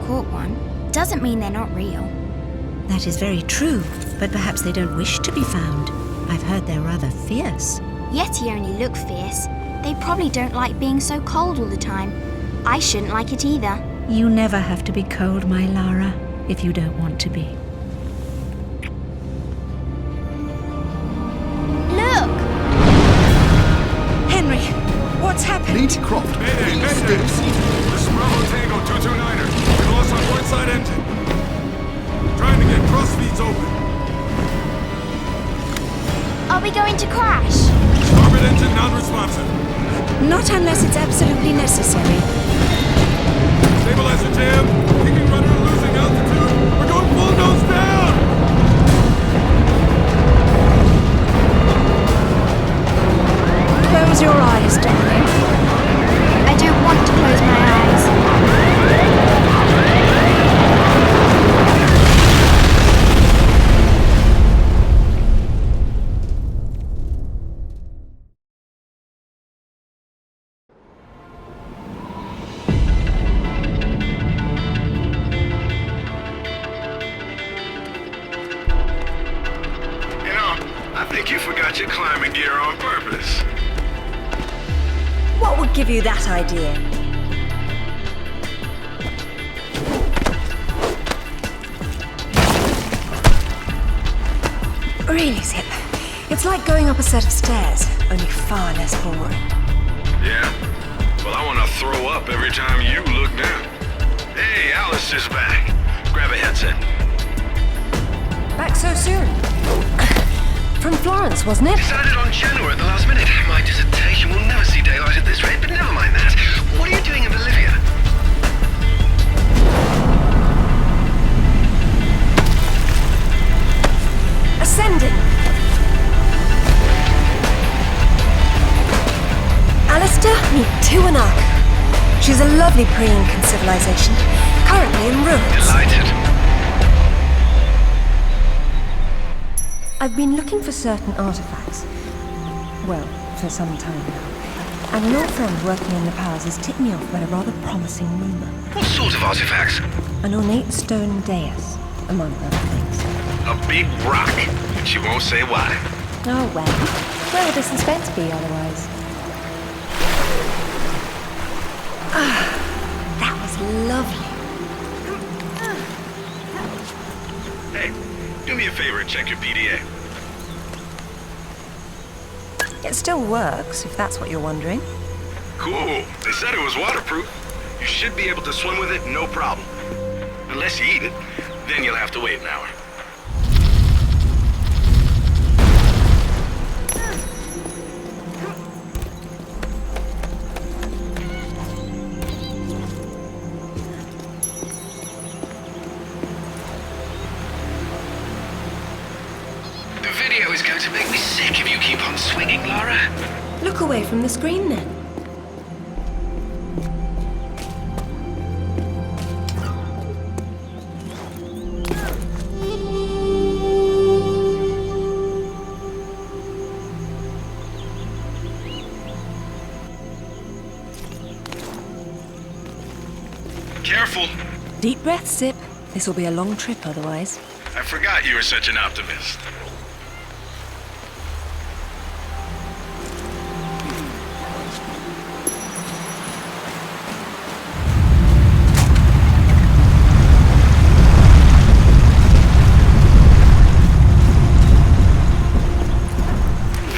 caught one doesn't mean they're not real. That is very true, but perhaps they don't wish to be found. I've heard they're rather fierce. Yeti only look fierce. They probably don't like being so cold all the time. I shouldn't like it either. You never have to be cold, my Lara, if you don't want to be. Look! Henry, what's happened? Lead to Croft. Mayday! This is Bravo Tango 229er. We lost our port side engine. Trying to get cross feeds open. Are we going to crash? Starboard engine non-responsive. Not unless it's absolutely necessary. Stabilizer jam. Kicking rudder and losing altitude. We're going full nose down! Close your eyes, darling. I don't want to close my eyes. I think you forgot your climbing gear on purpose. What would give you that idea? Really, Zip. It's like going up a set of stairs, only far less boring. Yeah? Well, I want to throw up every time you look down. Hey, Alice is back. Grab a headset. Back so soon? From Florence, wasn't it? Decided on Genoa at the last minute. My dissertation will never see daylight at this rate, but never mind that. What are you doing in Bolivia? Ascending. Alistair, meet Tuanak. She's a lovely pre-Incan civilization, currently in ruins. Delighted. I've been looking for certain artifacts. Well, for some time now. And an old friend working in the powers has tipped me off about a rather promising rumor. What sort of artifacts? An ornate stone dais, among other things. A big rock. And she won't say why. Oh well. Where would the suspense be otherwise? Ah, that was lovely. Hey, do me a favor and check your PDA. It still works, if that's what you're wondering. Cool. They said it was waterproof. You should be able to swim with it, no problem. Unless you eat it, then you'll have to wait an hour. The video is going to make me sick if you keep on swinging, Lara. Look away from the screen then. Careful. Deep breath, Zip. This will be a long trip otherwise. I forgot you were such an optimist.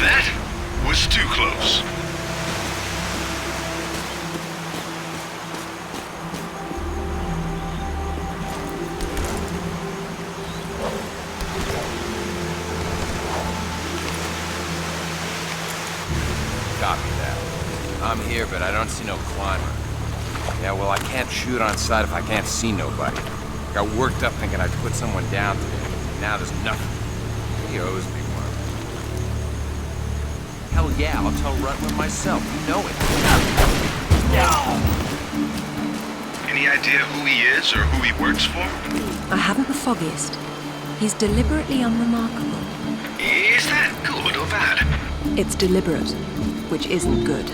That was too close. Copy that. I'm here, but I don't see no climber. Yeah, well, I can't shoot on sight if I can't see nobody. Got worked up thinking I'd put someone down today. Now there's nothing. He owes me one. Hell yeah, I'll tell Rutland myself. You know it. Any idea who he is or who he works for? I haven't the foggiest. He's deliberately unremarkable. Is that good or bad? It's deliberate, which isn't good.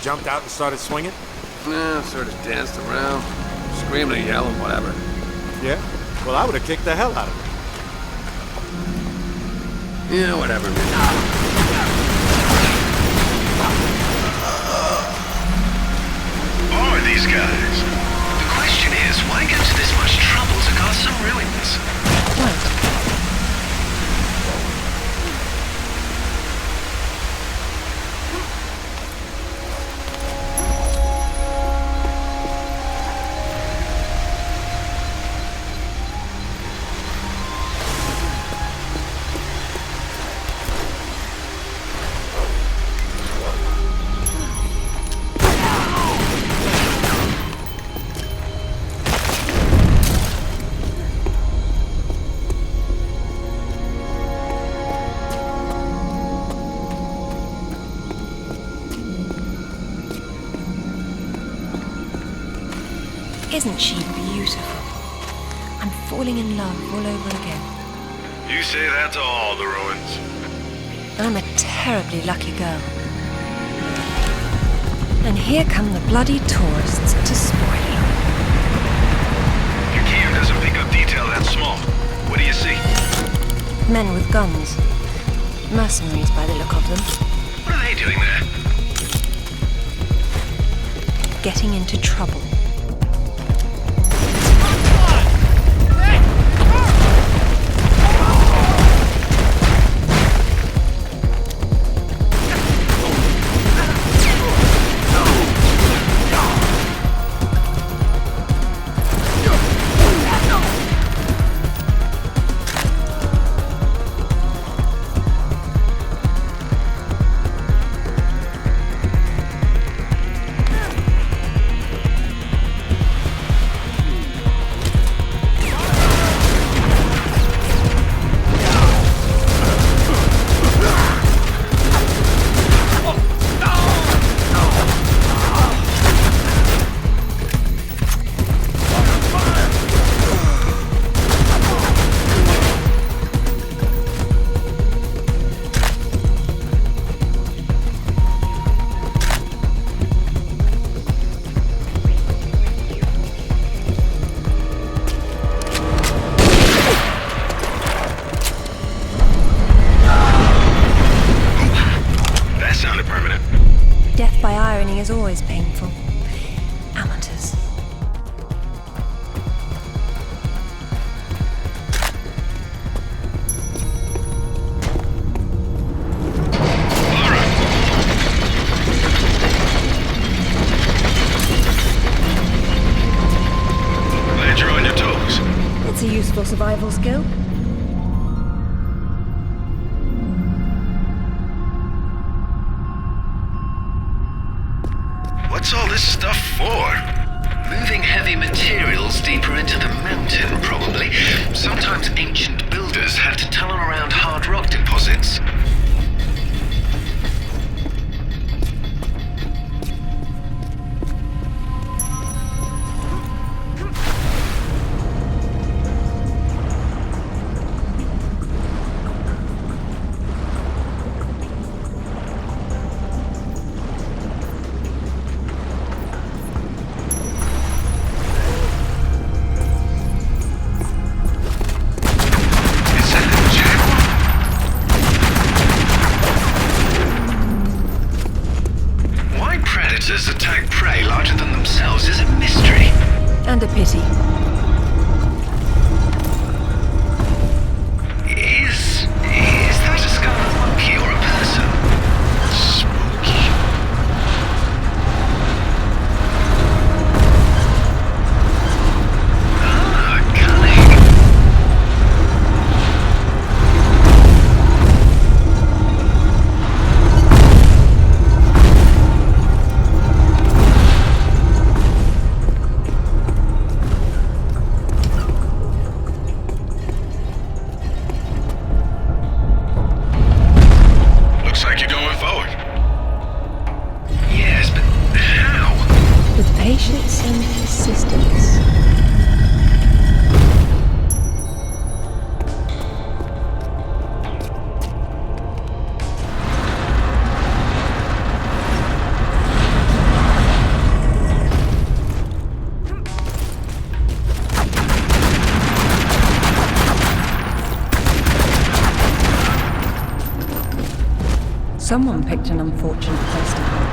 jumped out and started swinging? Yeah, sort of danced around, screaming and yelling, whatever. Yeah? Well, I would have kicked the hell out of him. Yeah, whatever, man. Who are these guys? The question is, why go to this much trouble to guard some ruins? Right. Isn't she beautiful? I'm falling in love all over again. You say that to all the ruins. I'm a terribly lucky girl. And here come the bloody tourists to spoil it. Your cam doesn't pick up detail that small. What do you see? Men with guns. Mercenaries by the look of them. What are they doing there? Getting into trouble. Death by irony is always painful. Amateurs. Lara! Glad you're on your toes. It's a useful survival skill. What's all this stuff for? Moving heavy materials deeper into the mountain, probably. Sometimes ancient builders had to tunnel around hard rock deposits. Someone picked an unfortunate place to hunt.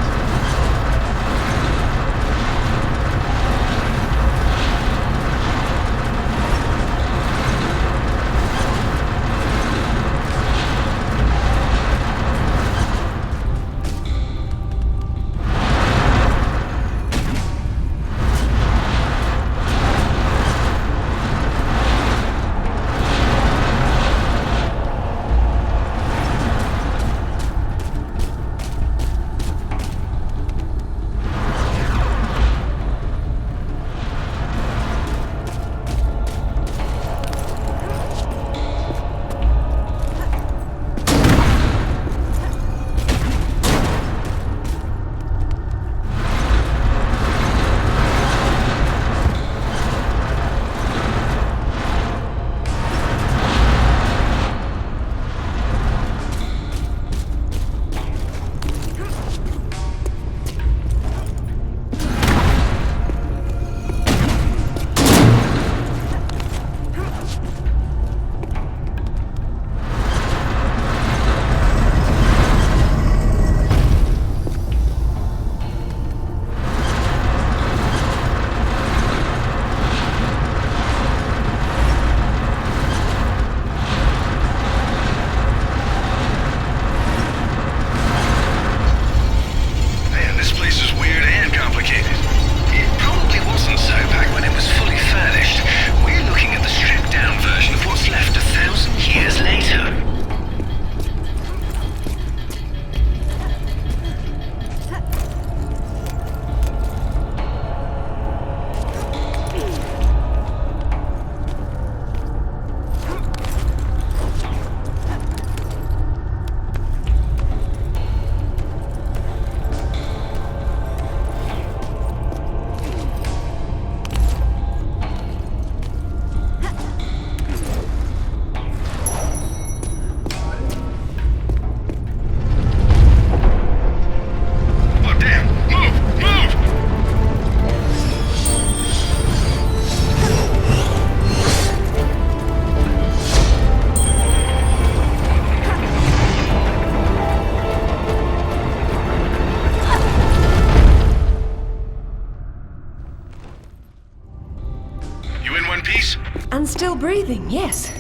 And still breathing, yes.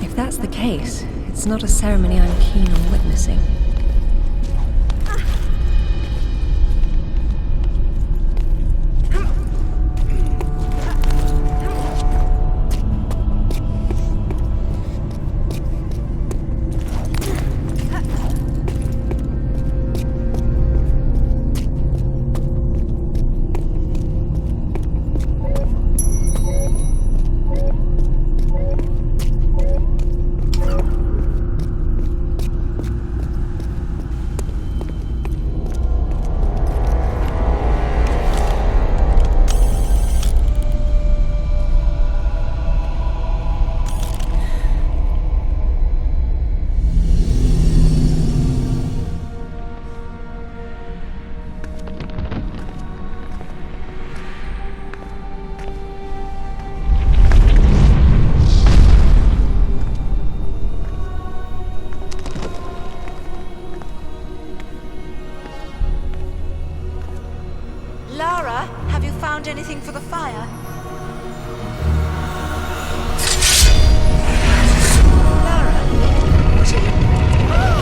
If that's the case, it's not a ceremony I'm keen on witnessing. Lara, have you found anything for the fire? Lara, what are you... Oh,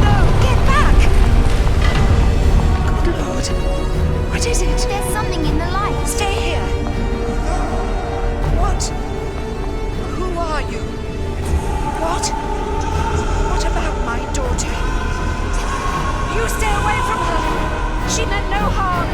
no, get back! Good Lord, what is it? There's something in the light. Stay here. What? Who are you? What? What about my daughter? You stay away from her. She meant no harm.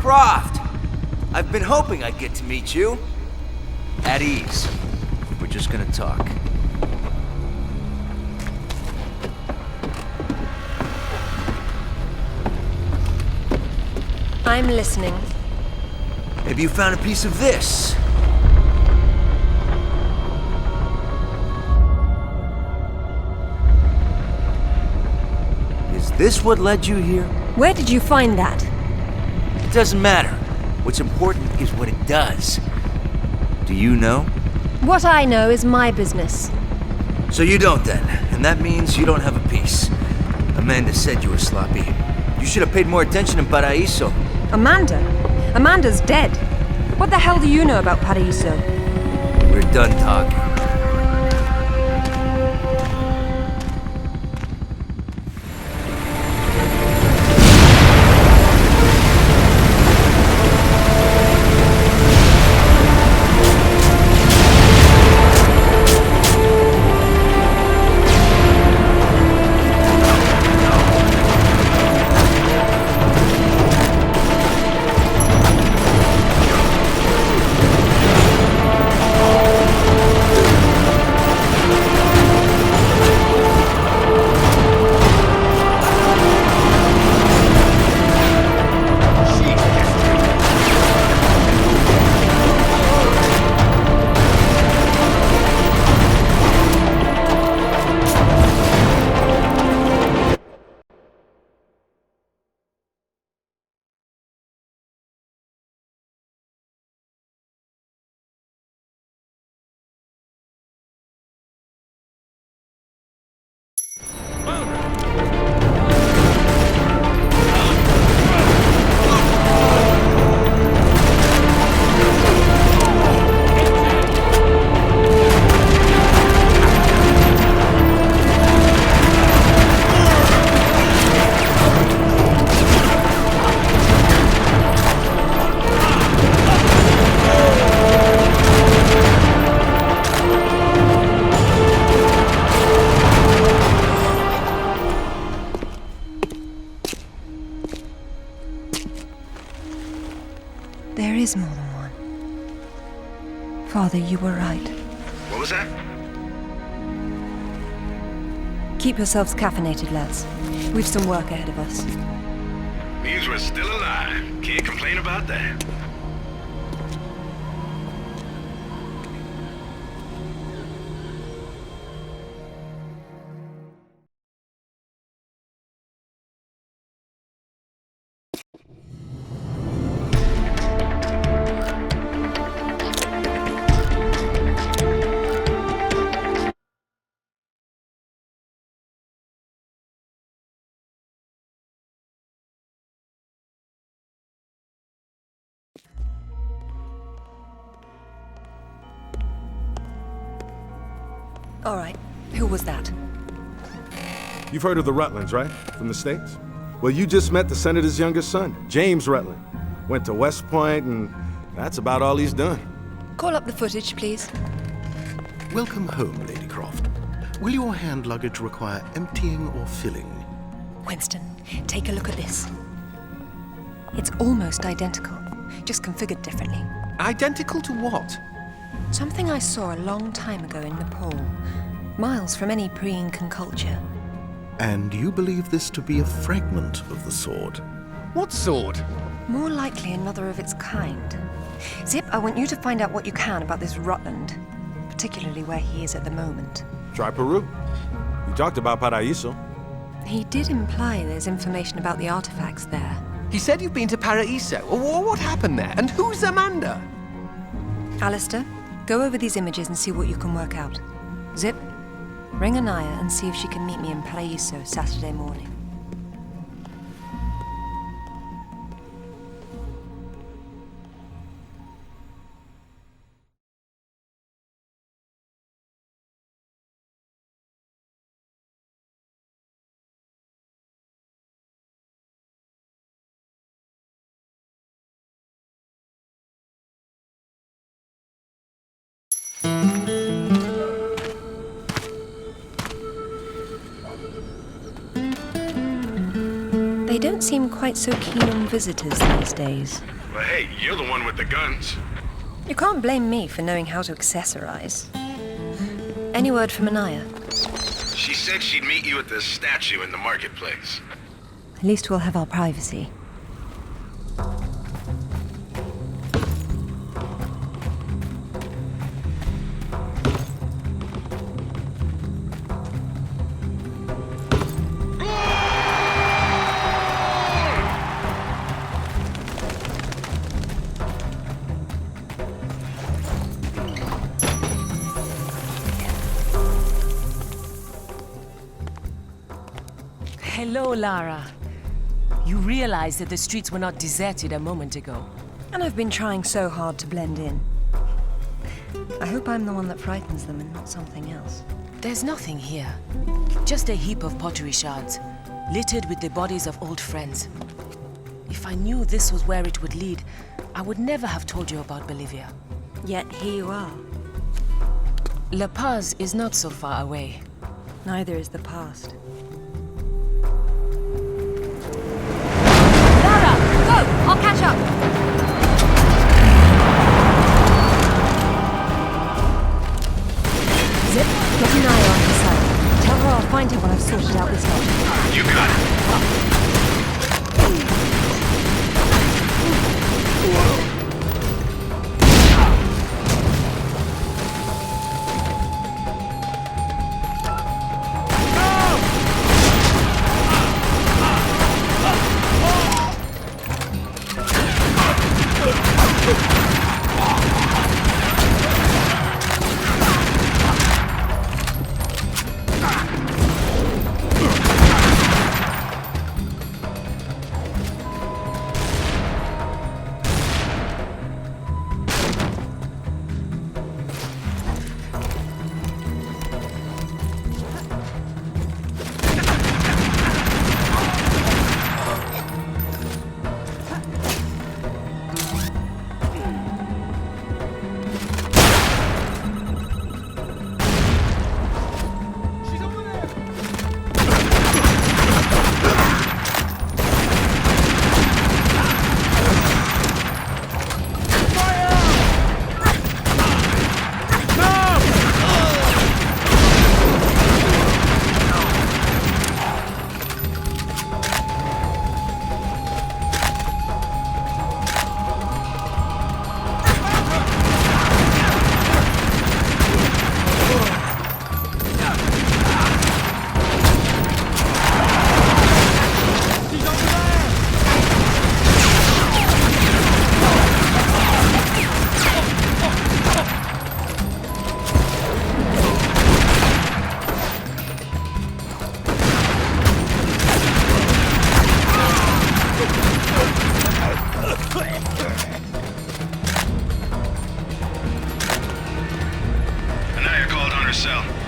Croft! I've been hoping I'd get to meet you. At ease. We're just gonna talk. I'm listening. Have you found a piece of this? Is this what led you here? Where did you find that? It doesn't matter. What's important is what it does. Do you know? What I know is my business. So you don't then, and that means you don't have a piece. Amanda said you were sloppy. You should have paid more attention in Paraíso. Amanda? Amanda's dead. What the hell do you know about Paraíso? We're done talking. There is more than one. Father, you were right. What was that? Keep yourselves caffeinated, lads. We've some work ahead of us. Means we're still alive. Can't complain about that. All right, who was that? You've heard of the Rutlands, right? From the States? Well, you just met the senator's youngest son, James Rutland. Went to West Point, and that's about all he's done. Call up the footage, please. Welcome home, Lady Croft. Will your hand luggage require emptying or filling? Winston, take a look at this. It's almost identical, just configured differently. Identical to what? Something I saw a long time ago in Nepal, miles from any pre-Incan culture. And you believe this to be a fragment of the sword? What sword? More likely another of its kind. Zip, I want you to find out what you can about this Rutland, particularly where he is at the moment. Try Peru. You talked about Paraíso. He did imply there's information about the artifacts there. He said you've been to Paraíso. What happened there? And who's Amanda? Alistair, go over these images and see what you can work out. Zip, ring Anaya and see if she can meet me in Paraíso Saturday morning. They don't seem quite so keen on visitors these days. But hey, you're the one with the guns. You can't blame me for knowing how to accessorize. Any word from Anaya? She said she'd meet you at the statue in the marketplace. At least we'll have our privacy. Hello, Lara. You realize that the streets were not deserted a moment ago. And I've been trying so hard to blend in. I hope I'm the one that frightens them and not something else. There's nothing here. Just a heap of pottery shards, littered with the bodies of old friends. If I knew this was where it would lead, I would never have told you about Bolivia. Yet here you are. La Paz is not so far away. Neither is the past. I'll catch up. Zip, get an eye on her side. Tell her I'll find her when I've sorted out this lot. You got it.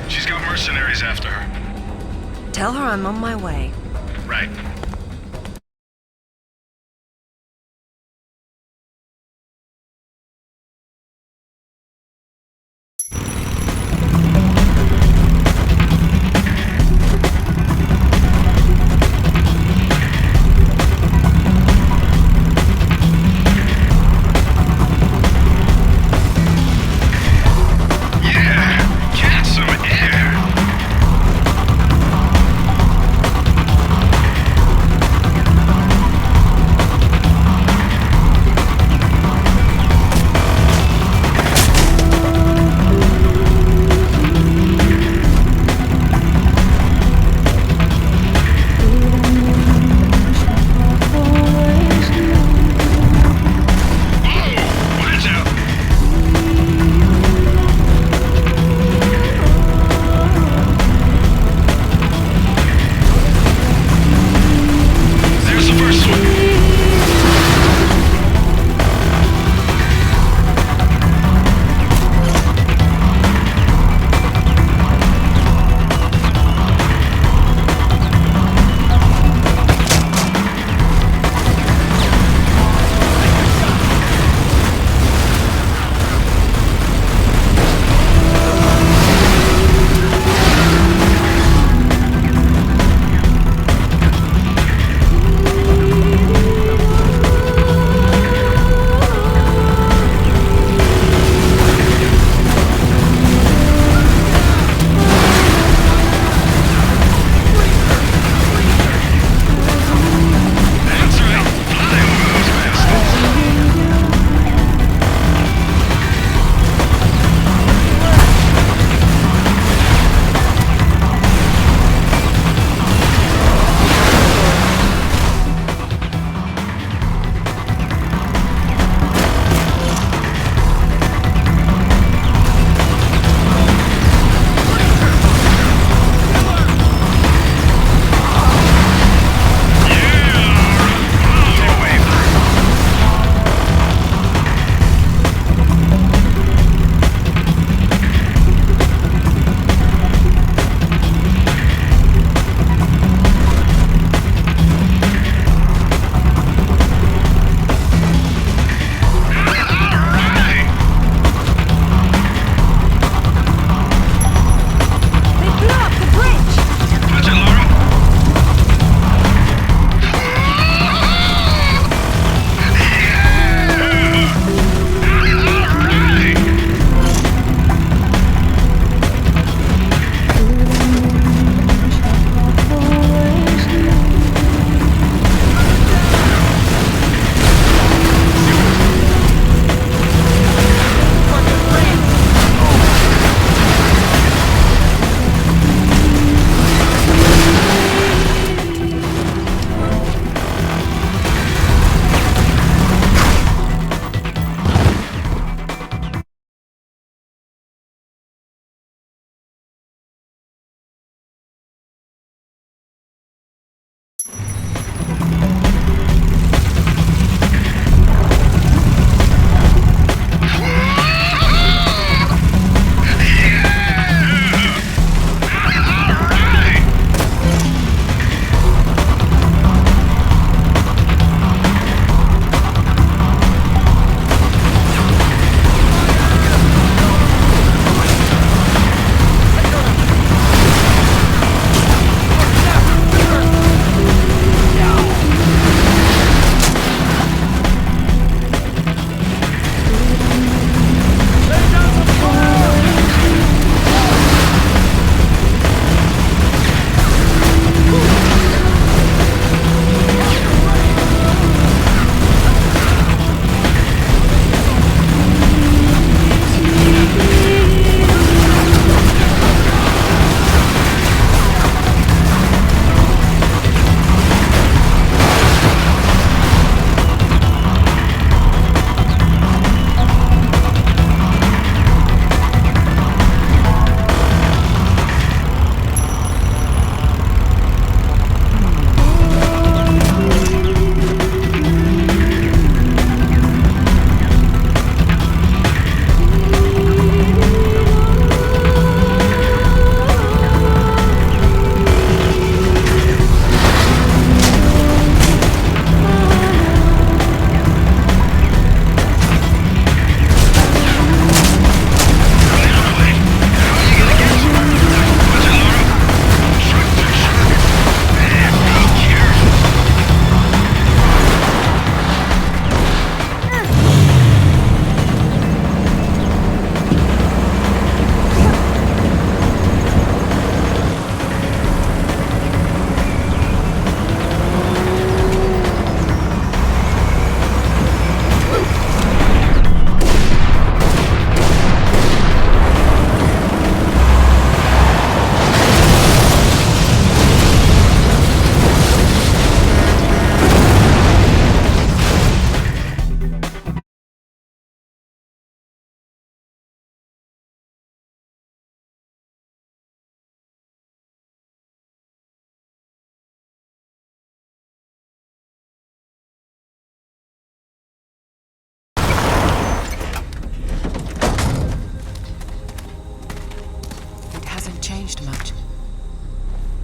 She's got mercenaries after her. Tell her I'm on my way. Right.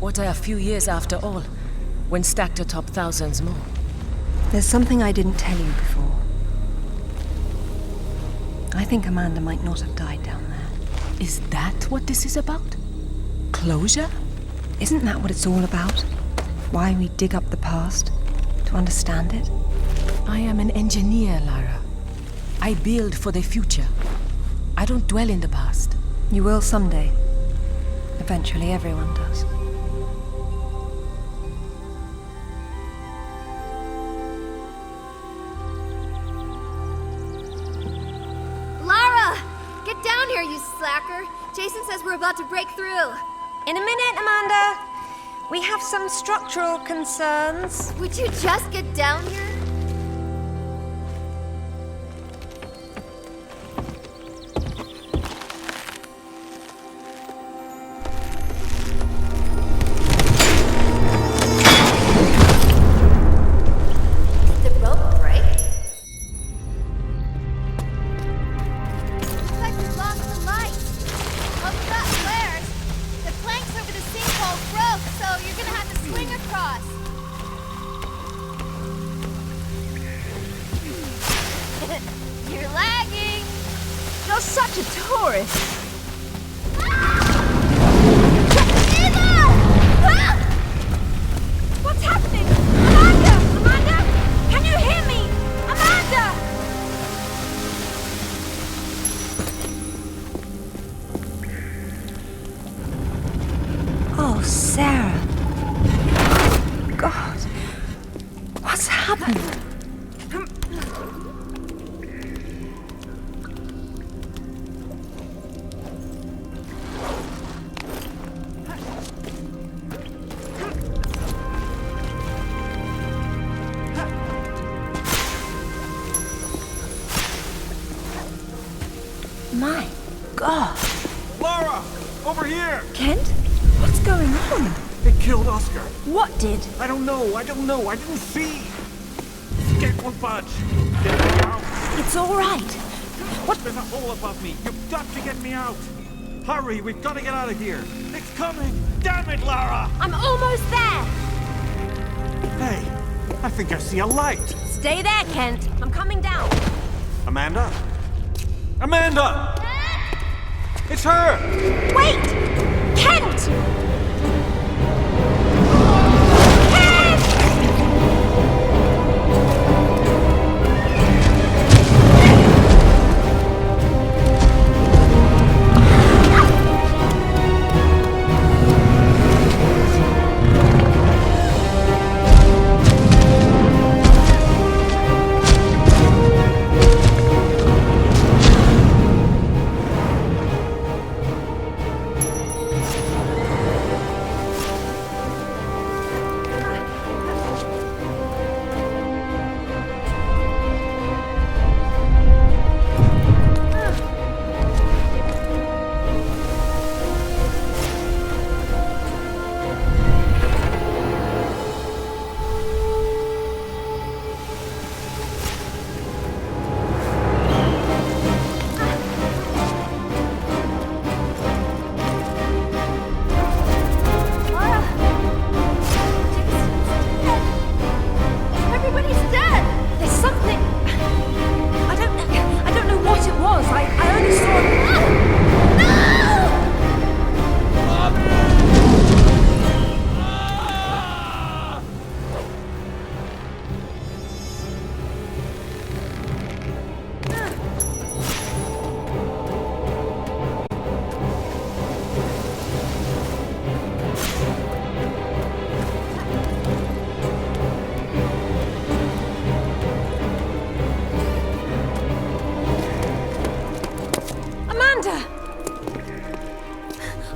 What are a few years after all, when stacked atop thousands more? There's something I didn't tell you before. I think Amanda might not have died down there. Is that what this is about? Closure? Isn't that what it's all about? Why we dig up the past? To understand it? I am an engineer, Lara. I build for the future. I don't dwell in the past. You will someday. Eventually, everyone does. Lara! Get down here, you slacker! Jason says we're about to break through. In a minute, Amanda. We have some structural concerns. Would you just get down here? Did the rope break? Looks like we've lost the light. Well, we got flares. The planks over the sinkhole broke, so you're gonna have to swing across. You're lagging. You're such a tourist. Eva! Ah! What's happening? Amanda! Amanda! Can you hear me? Amanda! Oh, Sarah. God. What's happened? My God. Lara! Over here! Kent? What's going on? It killed Oscar. What did? I don't know. I didn't see. Get one budge. Get me out. It's all right. What? There's a hole above me. You've got to get me out. Hurry, we've got to get out of here. It's coming. Damn it, Lara! I'm almost there. Hey, I think I see a light. Stay there, Kent. I'm coming down. Amanda? Amanda! It's her! Wait! Kent!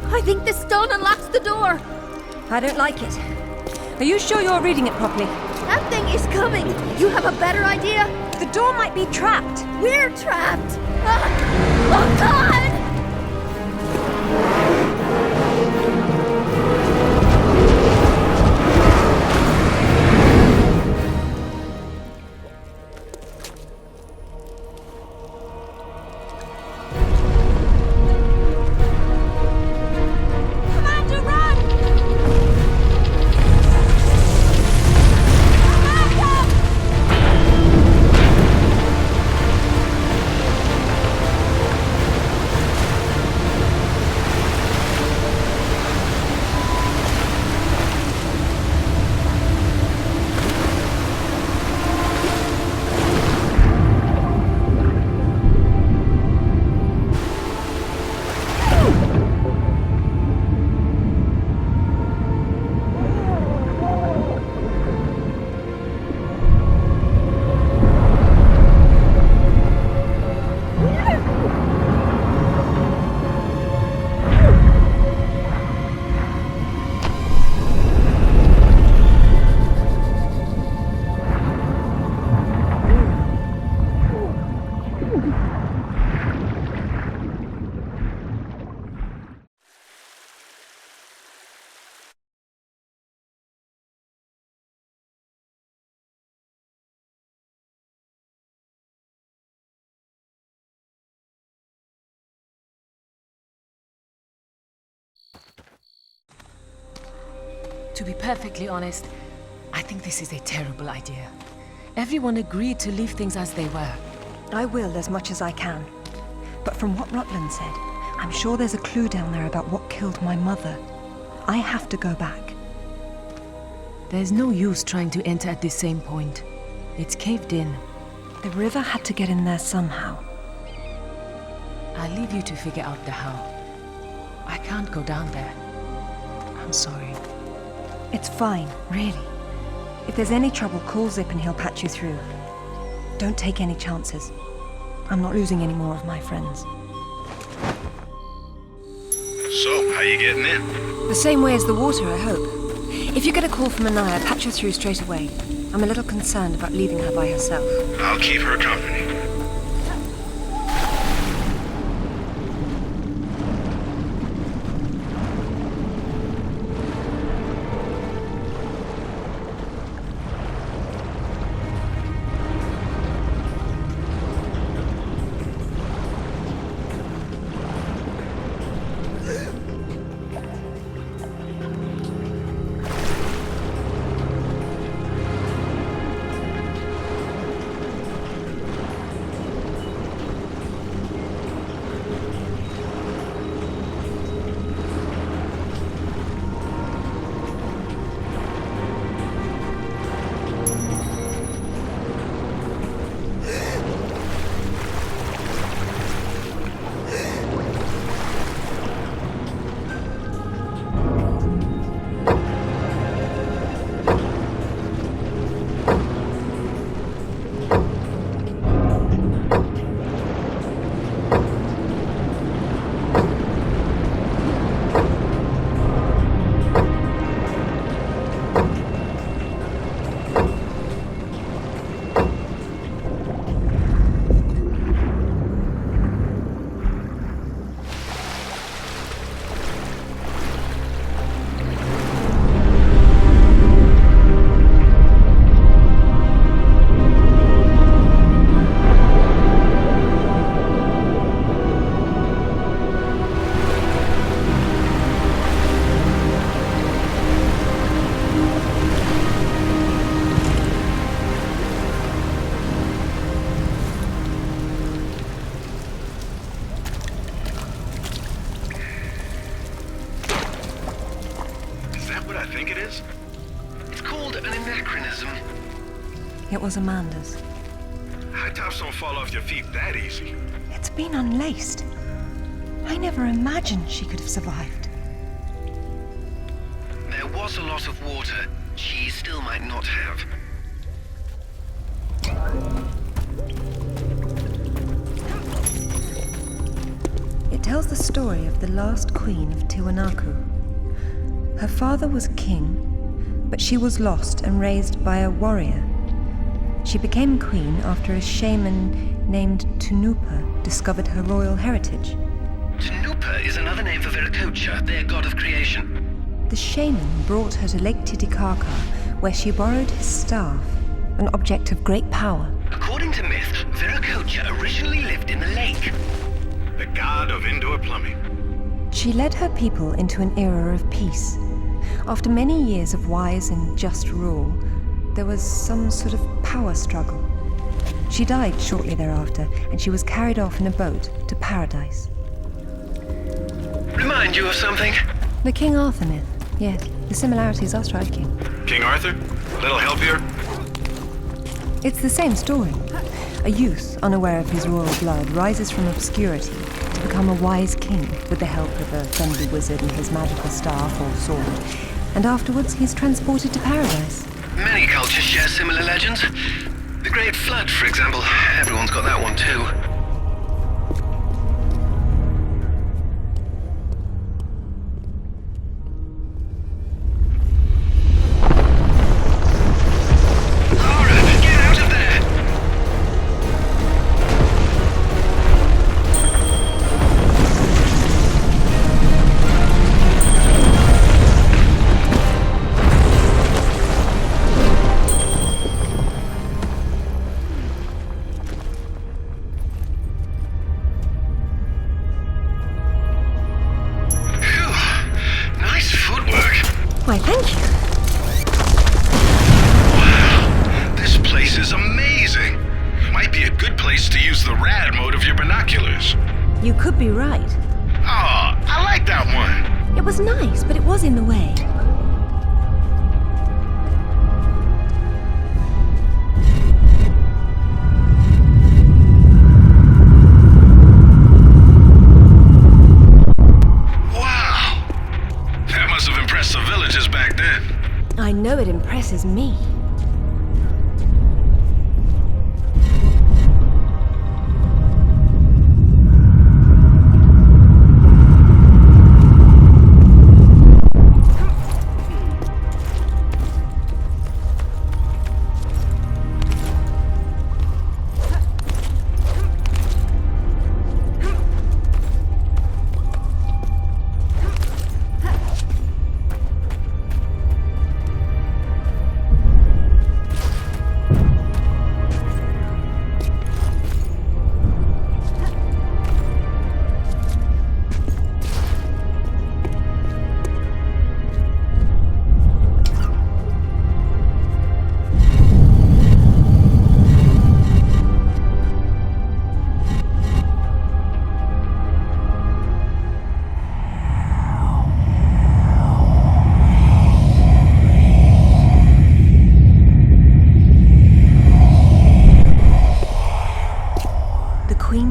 I think this stone unlocks the door. I don't like it. Are you sure you're reading it properly? That thing is coming. You have a better idea? The door might be trapped. We're trapped. Oh, God! Commander, run! To be perfectly honest, I think this is a terrible idea. Everyone agreed to leave things as they were. I will as much as I can. But from what Rutland said, I'm sure there's a clue down there about what killed my mother. I have to go back. There's no use trying to enter at this same point. It's caved in. The river had to get in there somehow. I'll leave you to figure out the how. I can't go down there. I'm sorry. It's fine, really. If there's any trouble, call Zip and he'll patch you through. Don't take any chances. I'm not losing any more of my friends. So, how you getting in? The same way as the water, I hope. If you get a call from Anaya, patch her through straight away. I'm a little concerned about leaving her by herself. I'll keep her company. It was Amanda's. High tops don't fall off your feet that easy. It's been unlaced. I never imagined she could have survived. There was a lot of water. She still might not have. It tells the story of the last queen of Tiwanaku. Her father was king, but she was lost and raised by a warrior. She became queen after a shaman named Tunupa discovered her royal heritage. Tunupa is another name for Viracocha, their god of creation. The shaman brought her to Lake Titicaca, where she borrowed his staff, an object of great power. According to myth, Viracocha originally lived in the lake. The god of indoor plumbing. She led her people into an era of peace. After many years of wise and just rule, there was some sort of power struggle. She died shortly thereafter, and she was carried off in a boat to paradise. Remind you of something? The King Arthur myth. Yes, the similarities are striking. King Arthur? A little help here? It's the same story. A youth, unaware of his royal blood, rises from obscurity to become a wise king with the help of a friendly wizard and his magical staff or sword. And afterwards, he's transported to paradise. Many cultures share similar legends. The Great Flood, for example. Everyone's got that one too. Lara, get out of there! place is amazing. Might be a good place to use the rad mode of your binoculars. You could be right. Oh, I like that one. It was nice, but it was in the way. Wow. That must have impressed the villagers back then. I know it impresses me.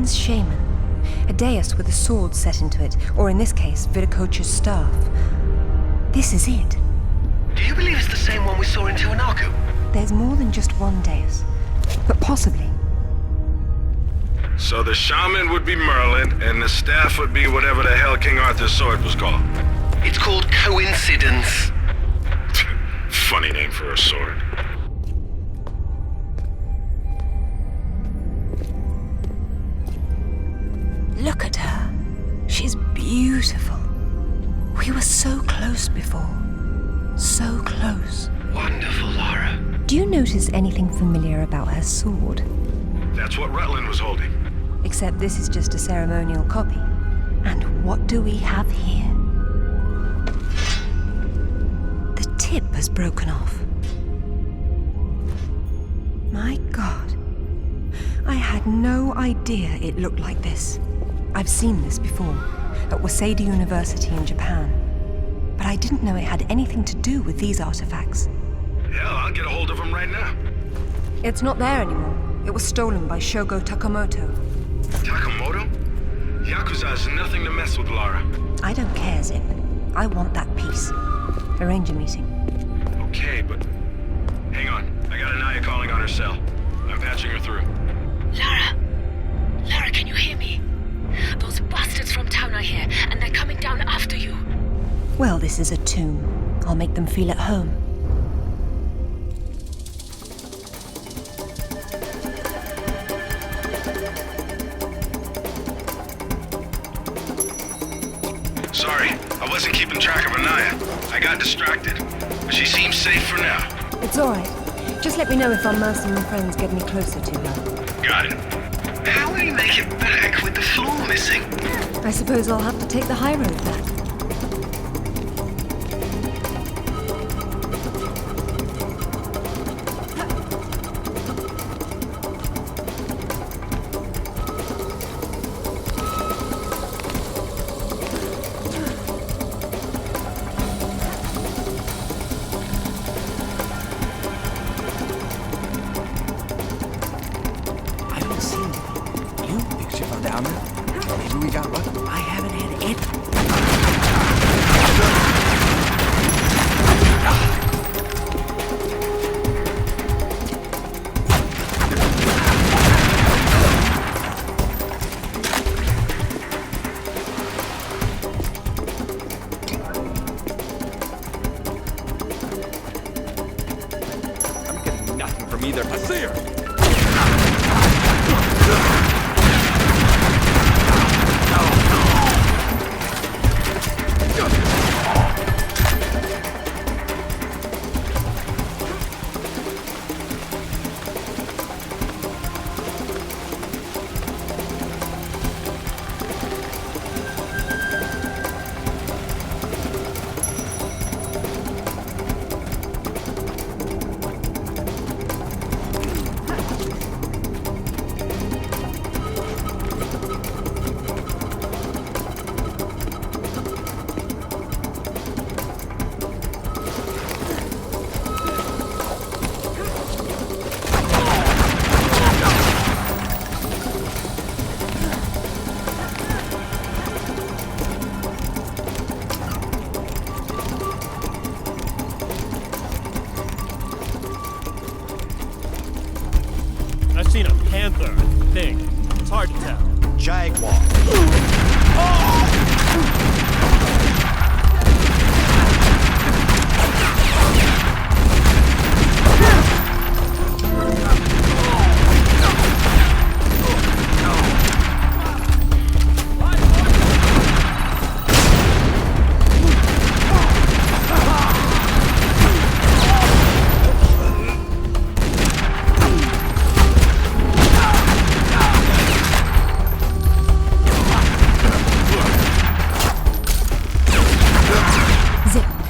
Shaman. A dais with a sword set into it, or in this case, Viracocha's staff. This is it. Do you believe it's the same one we saw in Tiwanaku? There's more than just one dais, but possibly. So the shaman would be Merlin, and the staff would be whatever the hell King Arthur's sword was called. It's called coincidence. Funny name for a sword. Look at her. She's beautiful. We were so close before. So close. Wonderful, Lara. Do you notice anything familiar about her sword? That's what Rutland was holding. Except this is just a ceremonial copy. And what do we have here? The tip has broken off. My God. I had no idea it looked like this. I've seen this before, at Waseda University in Japan. But I didn't know it had anything to do with these artifacts. Yeah, I'll get a hold of them right now. It's not there anymore. It was stolen by Shogo Takamoto. Takamoto? Yakuza is nothing to mess with, Lara. I don't care, Zip. I want that piece. Arrange a meeting. Okay, but... Hang on. I got Anaya calling on her cell. I'm patching her through. Lara! Lara, can you hear me? Those bastards from town are here, and they're coming down after you. Well, this is a tomb. I'll make them feel at home. Sorry, I wasn't keeping track of Anaya. I got distracted. But she seems safe for now. It's alright. Just let me know if our Mercenary friends get any closer to her. Got it. How will you make it back with the floor missing? I suppose I'll have to take the high road back. panther, I think. It's hard to tell. Jaguar.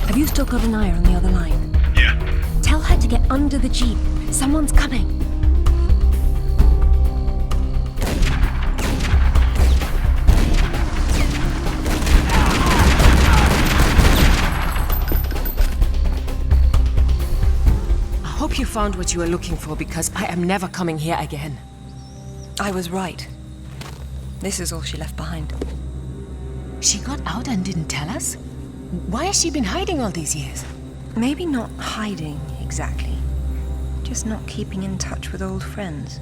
Have you still got an eye on the other line? Yeah. Tell her to get under the jeep. Someone's coming. I hope you found what you were looking for, because I am never coming here again. I was right. This is all she left behind. She got out and didn't tell us? Why has she been hiding all these years? Maybe not hiding, exactly. Just not keeping in touch with old friends.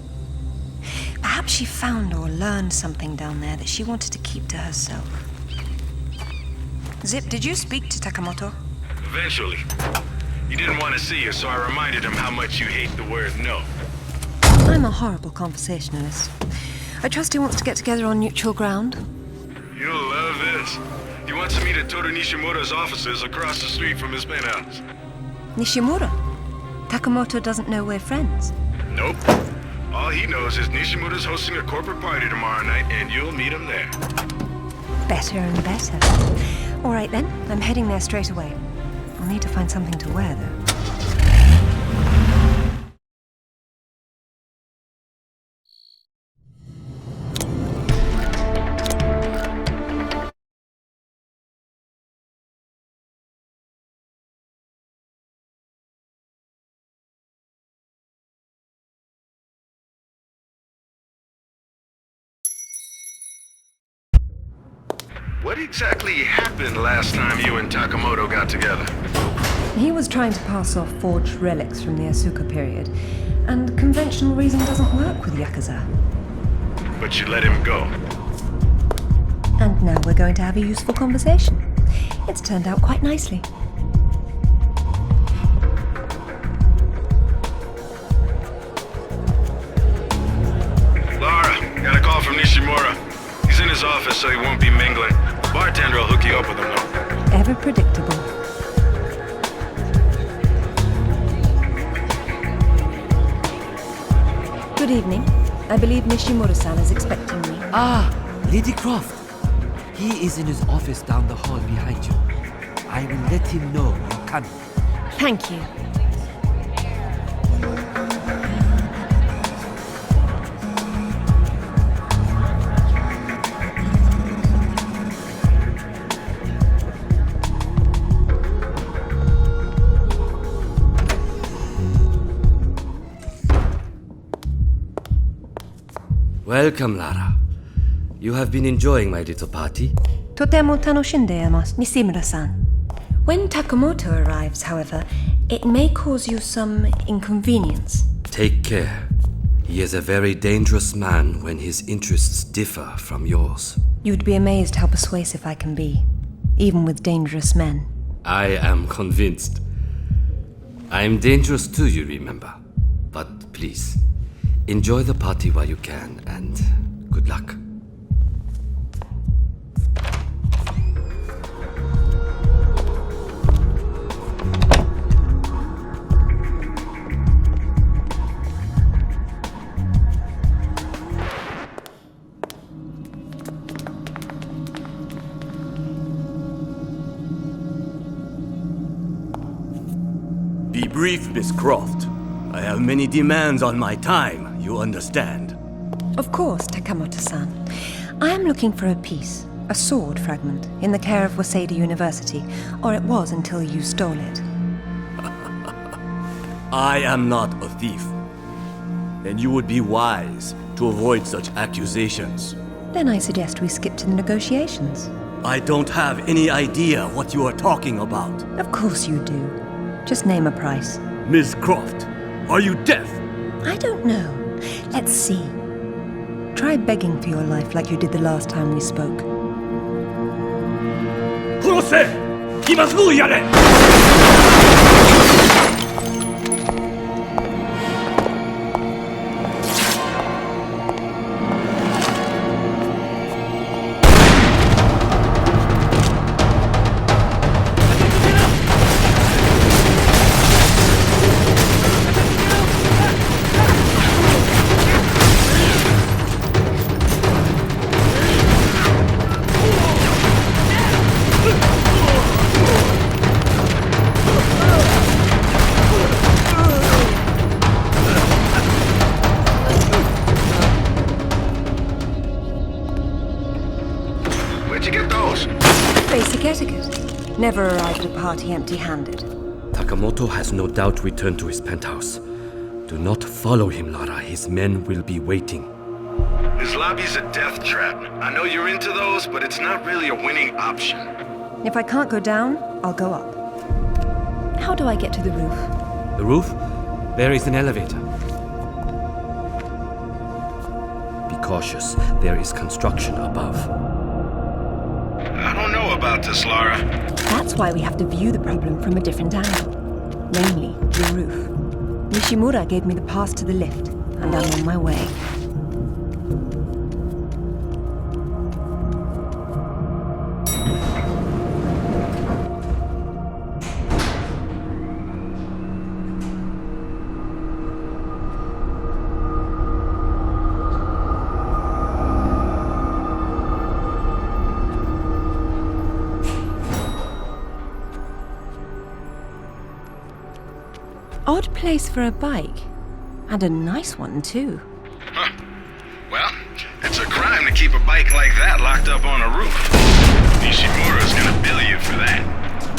Perhaps she found or learned something down there that she wanted to keep to herself. Zip, did you speak to Takamoto? Eventually. He didn't want to see you, so I reminded him how much you hate the word no. I'm a horrible conversationalist. I trust he wants to get together on neutral ground. You'll love this. He wants to meet at Toru Nishimura's offices across the street from his penthouse. Nishimura? Takamoto doesn't know we're friends. Nope. All he knows is Nishimura's hosting a corporate party tomorrow night, and you'll meet him there. Better and better. All right then, I'm heading there straight away. I'll need to find something to wear, though. What exactly happened last time you and Takamoto got together? He was trying to pass off forged relics from the Asuka period, and conventional reason doesn't work with Yakuza. But you let him go. And now we're going to have a useful conversation. It's turned out quite nicely. Lara, got a call from Nishimura. He's in his office, so he won't be mingling. Bartender will hook you up with him, though. Ever predictable. Good evening. I believe Nishimura-san is expecting me. Ah, Lady Croft. He is in his office down the hall behind you. I will let him know you're coming. Thank you. Welcome, Lara. You have been enjoying my little party? Totemo tanoshindeimasu, Nishimura-san. When Takamoto arrives, however, it may cause you some inconvenience. Take care. He is a very dangerous man when his interests differ from yours. You'd be amazed how persuasive I can be, even with dangerous men. I am convinced. I am dangerous too, you remember. But please, enjoy the party while you can, and good luck. Be brief, Miss Croft. I have many demands on my time, you understand. Of course, Takamoto-san. I am looking for a piece, a sword fragment, in the care of Waseda University, or it was until you stole it. I am not a thief. And you would be wise to avoid such accusations. Then I suggest we skip to the negotiations. I don't have any idea what you are talking about. Of course you do. Just name a price. Miss Croft, are you deaf? I don't know. Let's see. Try begging for your life like you did the last time we spoke. 殺せ！今すぐやれ！ Where'd you get those? Basic etiquette. Never arrive at a party empty-handed. Takamoto has no doubt returned to his penthouse. Do not follow him, Lara. His men will be waiting. His lobby's a death trap. I know you're into those, but it's not really a winning option. If I can't go down, I'll go up. How do I get to the roof? The roof? There is an elevator. Be cautious. There is construction above. I don't know about this, Lara. That's why we have to view the problem from a different angle. Namely, the roof. Nishimura gave me the pass to the lift, and I'm on my way. Odd place for a bike. And a nice one, too. Huh. Well, it's a crime to keep a bike like that locked up on a roof. Nishimura's gonna bill you for that.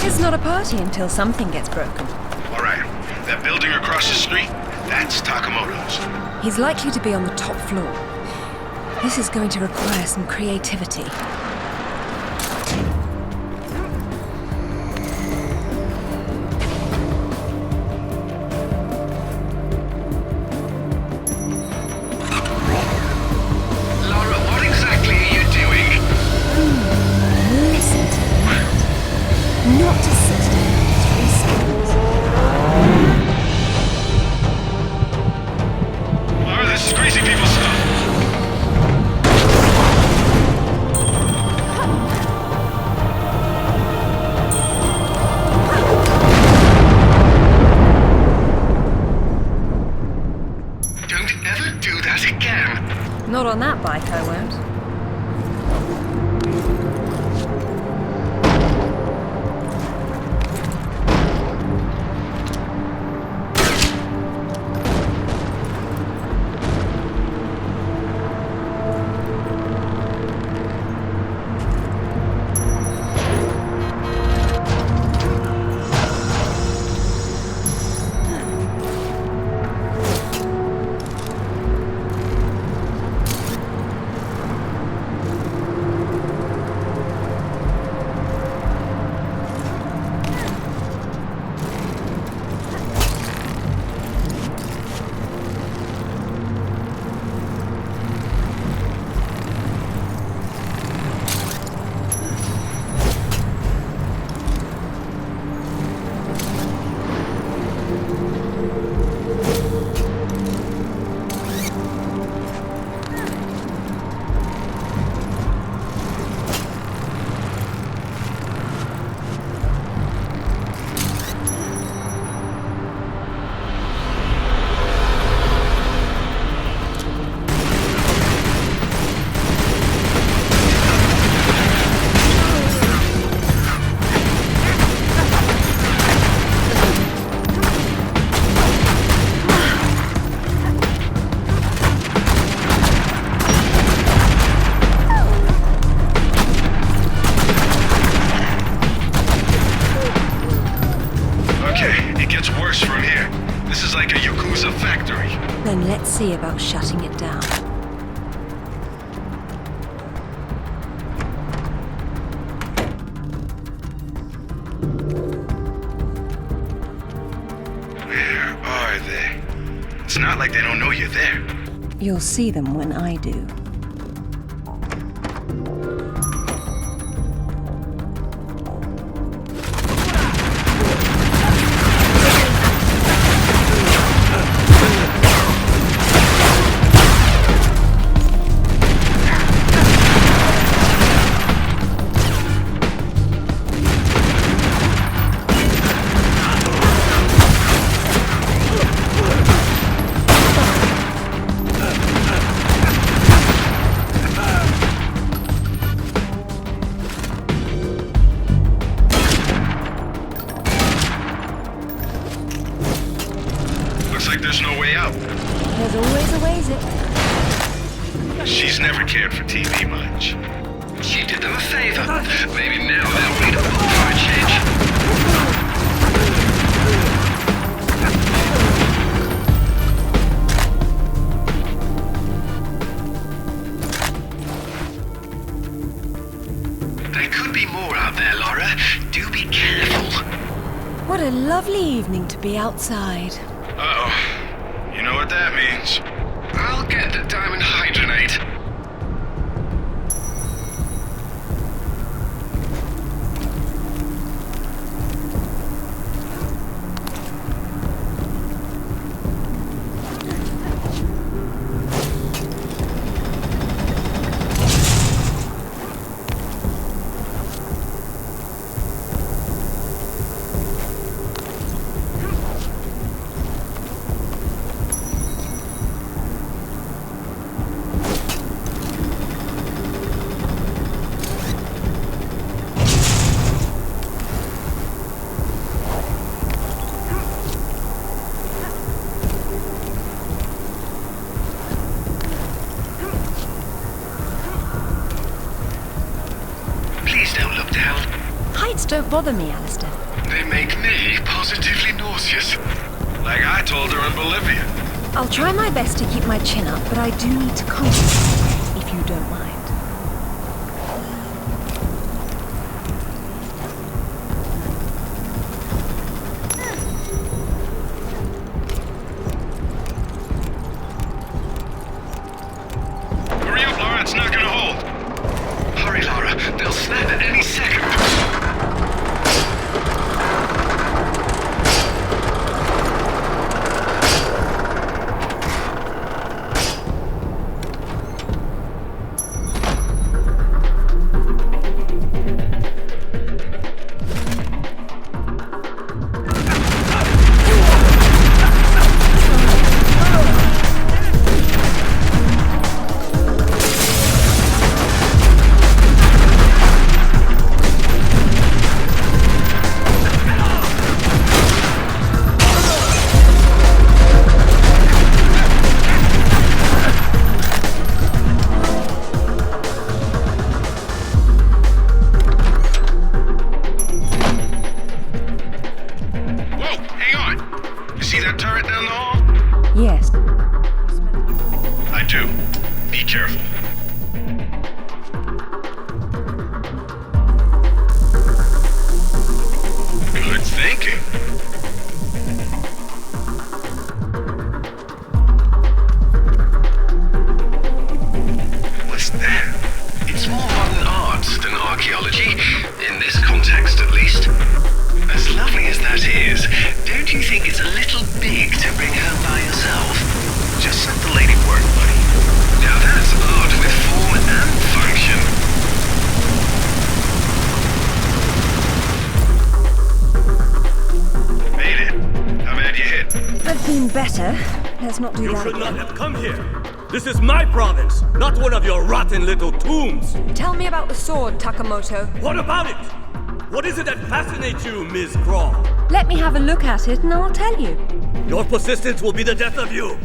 It's not a party until something gets broken. All right, that building across the street, that's Takamoto's. He's likely to be on the top floor. This is going to require some creativity. Not to sit there 3 seconds. Lara, this is crazy people stuff. Don't ever do that again. Not on that bike, I won't. Then let's see about shutting it down. Where are they? It's not like they don't know you're there. You'll see them when I do. Looks like there's no way out. There's always a ways it. She's never cared for TV much. She did them a favor. Maybe now they'll read a book for a change. There could be more out there, Lara. Do be careful. What a lovely evening to be outside. Uh-oh. You know what that means. I'll get the diamond hydronate. Please don't look down. Heights don't bother me, Alistair. They make me positively nauseous. Like I told her in Bolivia. I'll try my best to keep my chin up, but I do need to concentrate, if you don't mind. Hurry up, Lara. It's not gonna hold. Hurry, Lara. They'll snap at any second. Yes. I do. Be careful. Good thinking. What's that? It's more modern art than archaeology, in this context at least. As lovely as that is, don't you think it's a little big to bring home by yourself? Just let the lady work, buddy. Now that's art with form and function. Made it. How bad you hit? I've been better. Let's not do You that should not again. have come here. This is my province, not one of your rotten little tombs. Tell me about the sword, Takamoto. What about it? What is it that fascinates you, Ms. Croft? Let me have a look at it and I'll tell you. Your persistence will be the death of you.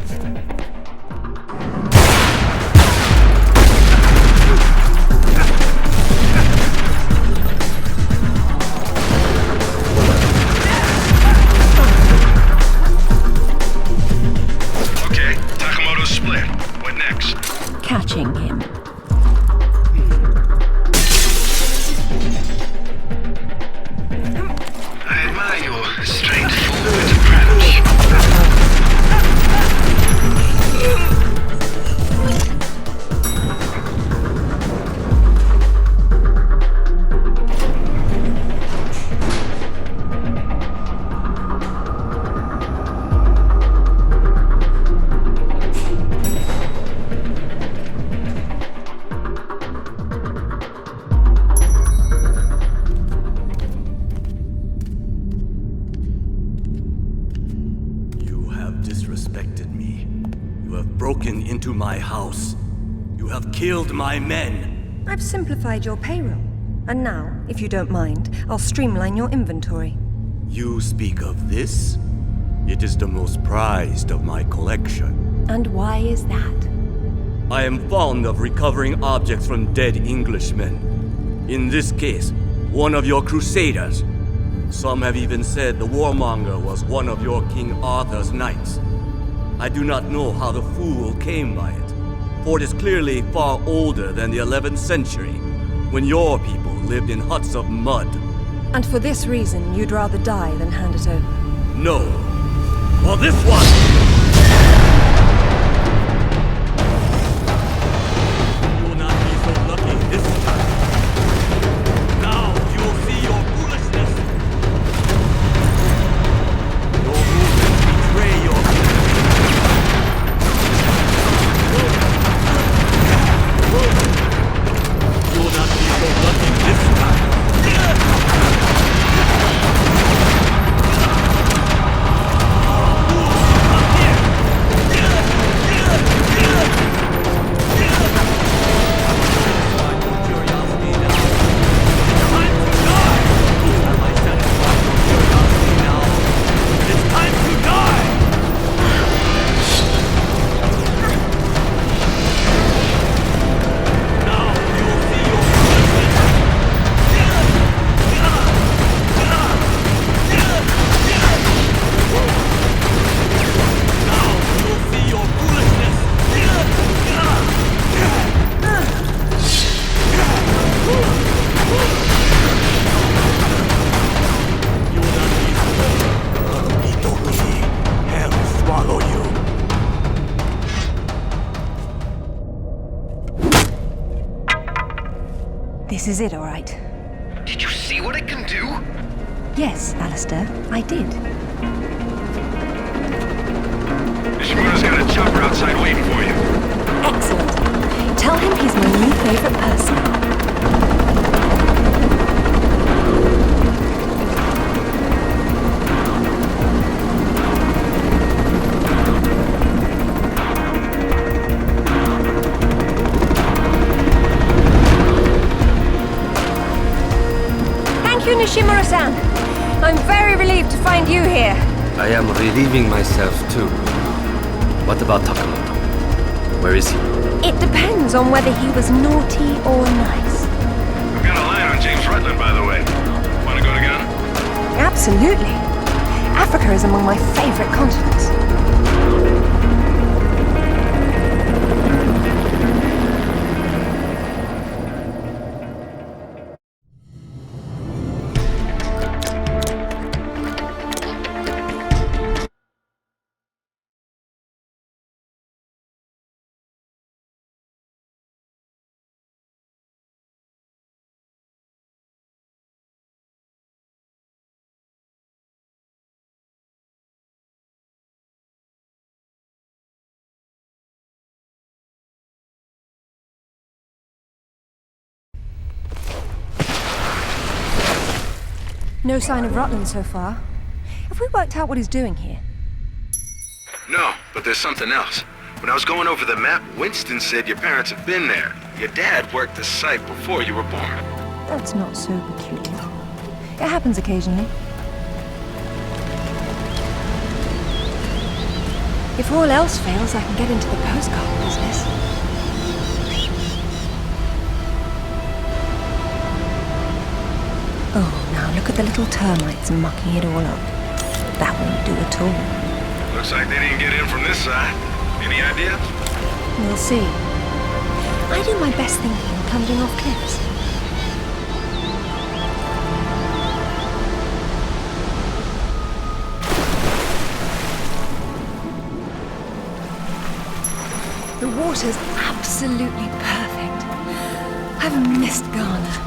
Okay, Takamoto's split. What next? Catching him. I admire your straightforward approach. disrespected me. You have broken into my house. You have killed my men. I've simplified your payroll. And now, if you don't mind, I'll streamline your inventory. You speak of this? It is the most prized of my collection. And why is that? I am fond of recovering objects from dead Englishmen. In this case, one of your crusaders. Some have even said the warmonger was one of your King Arthur's knights. I do not know how the fool came by it, for it is clearly far older than the 11th century, when your people lived in huts of mud. And for this reason, you'd rather die than hand it over? No. For this one! This is it, all right. Did you see what it can do? Yes, Alistair, I did. Nishimura's got a chopper outside waiting for you. Excellent. Tell him he's my new favorite person. Nishimura-san, I'm very relieved to find you here. I am relieving myself too. What about Takamoto? Where is he? It depends on whether he was naughty or nice. I've got a line on James Rutland, by the way. Want to go together? Absolutely. Africa is among my favorite continents. No sign of Rutland so far. Have we worked out what he's doing here? No, but there's something else. When I was going over the map, Winston said your parents have been there. Your dad worked the site before you were born. That's not so peculiar. It happens occasionally. If all else fails, I can get into the postcard business. Oh, now look at the little termites mucking it all up. That won't do at all. Looks like they didn't get in from this side. Any ideas? We'll see. I do my best thinking plunging off cliffs. The water's absolutely perfect. I've missed Ghana.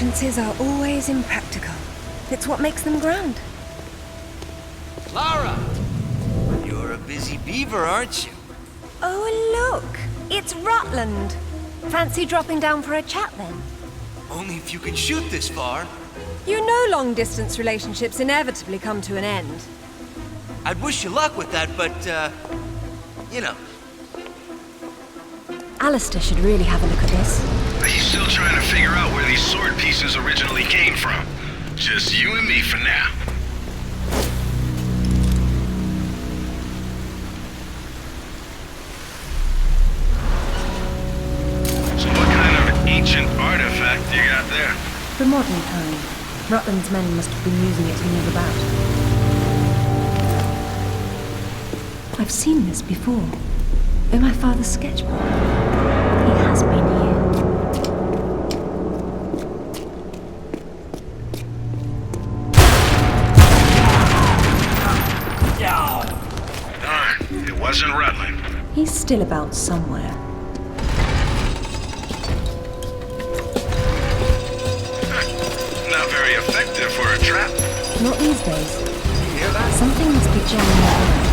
sentences are always impractical. It's what makes them grand. Lara! You're a busy beaver, aren't you? Oh, look! It's Rutland! Fancy dropping down for a chat, then? Only if you can shoot this far. You know long-distance relationships inevitably come to an end. I'd wish you luck with that, but, you know. Alistair should really have a look at this. He's still trying to figure out where these sword pieces originally came from. Just you and me for now. So what kind of ancient artifact you got there? The modern kind. Rutland's men must have been using it to move about. I've seen this before. In my father's sketchbook. He has been here. Darn, it wasn't Rutland. He's still about somewhere. Not very effective for a trap. Not these days. Something must be jamming the house.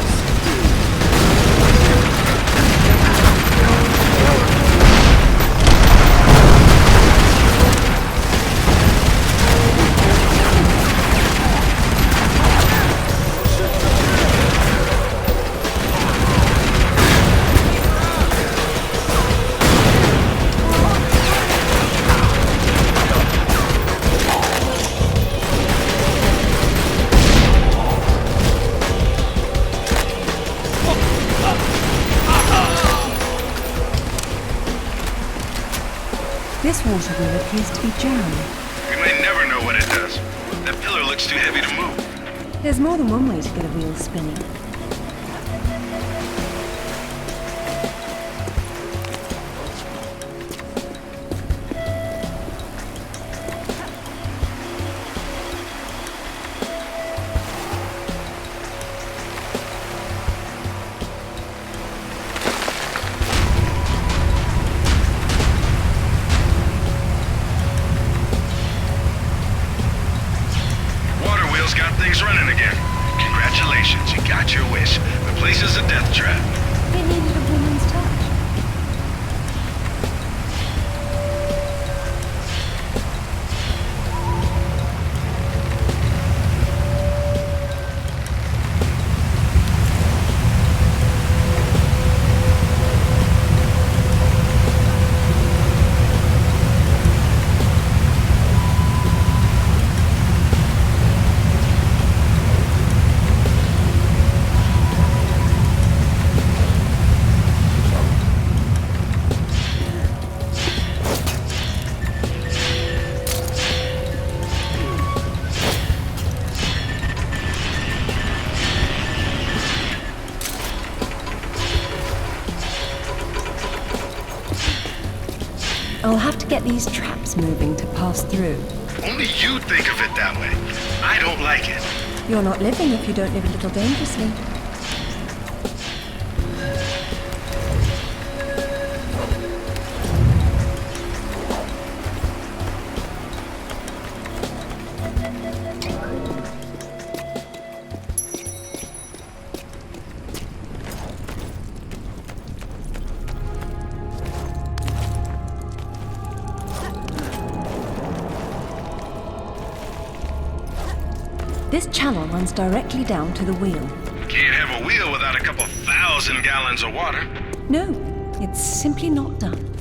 This water wheel appears to be jammed. We may never know what it does. That pillar looks too heavy to move. There's more than one way to get a wheel spinning. Got things running again. Congratulations, you got your wish. The place is a death trap. It needed a woman's touch. I'll have to get these traps moving to pass through. Only you think of it that way. I don't like it. You're not living if you don't live a little dangerously. This channel runs directly down to the wheel. Can't have a wheel without a couple 1,000 gallons of water. No, it's simply not done.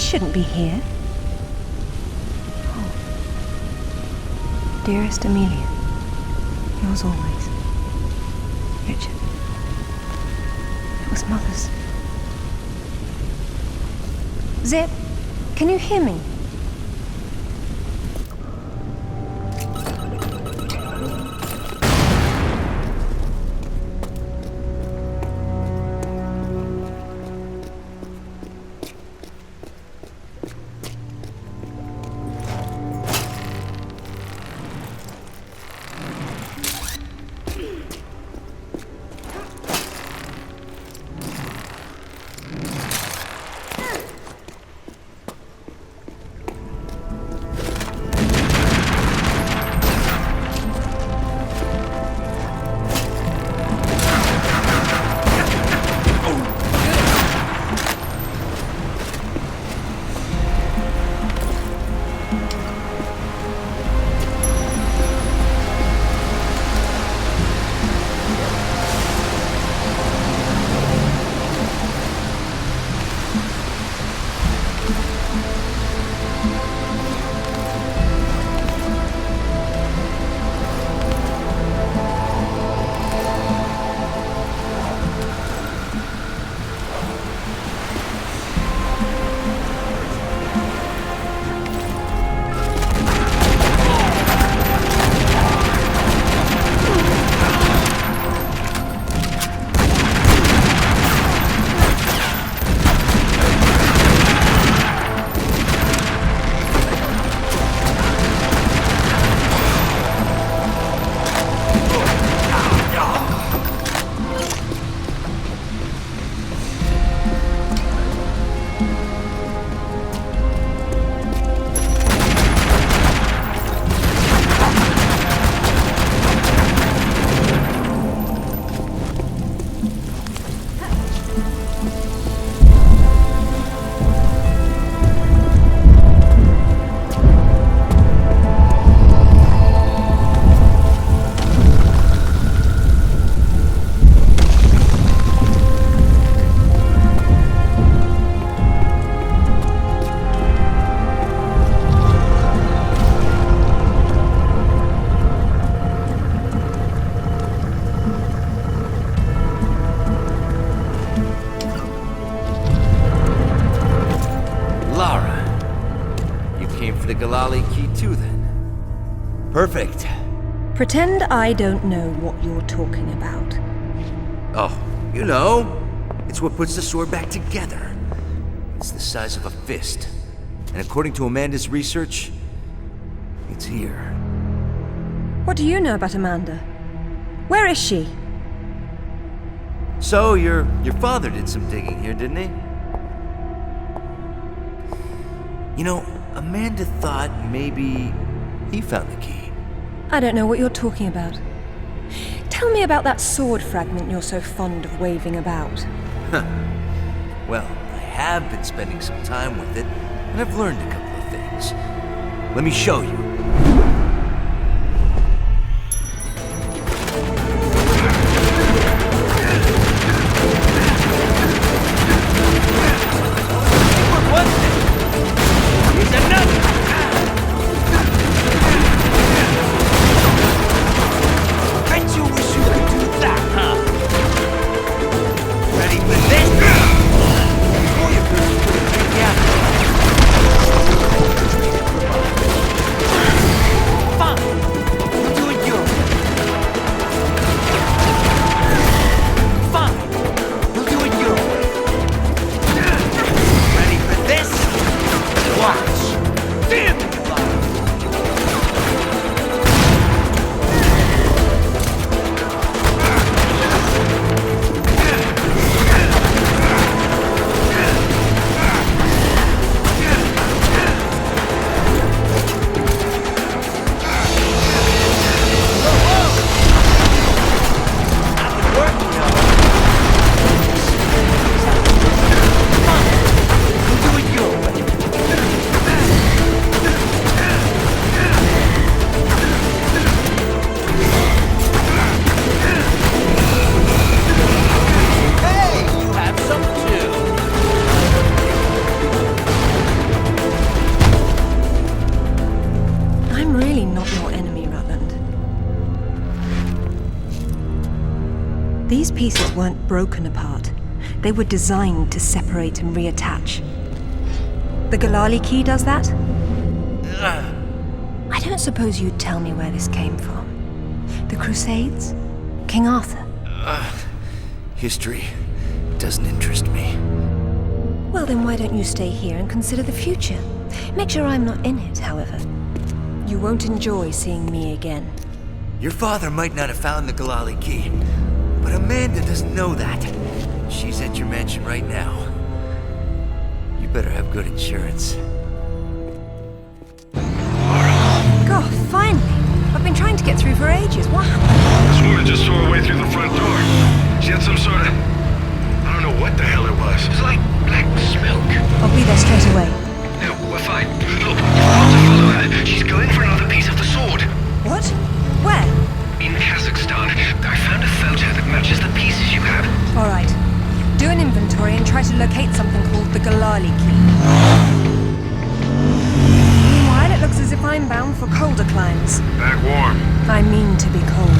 shouldn't be here. Oh. Dearest Amelia, yours always. Richard. It was Mother's. Zip, can you hear me? Perfect. Pretend I don't know what you're talking about. Oh, you know. It's what puts the sword back together. It's the size of a fist. And according to Amanda's research, it's here. What do you know about Amanda? Where is she? So, your father did some digging here, didn't he? You know, Amanda thought maybe he found the key. I don't know what you're talking about. Tell me about that sword fragment you're so fond of waving about. Well, I have been spending some time with it, and I've learned a couple of things. Let me show you. I'm really not your enemy, Rutland. These pieces weren't broken apart. They were designed to separate and reattach. The Galali key does that? I don't suppose you'd tell me where this came from. The Crusades? King Arthur? History doesn't interest me. Well, then why don't you stay here and consider the future? Make sure I'm not in it, however. You won't enjoy seeing me again. Your father might not have found the Galali key, but Amanda doesn't know that. She's at your mansion right now. You better have good insurance. God, finally! I've been trying to get through for ages. What happened? This woman just saw her way through the front door. She had some sort of... I don't know what the hell it was. It's like black smoke. I'll be there straight away. No, we're fine. Look, you've got to follow her. She's going for another piece of the sword. What? Where? In Kazakhstan. I found a photo that matches the pieces you have. All right. Do an inventory and try to locate something called the Galali key. Meanwhile, it looks as if I'm bound for colder climes. Back warm. I mean to be cold.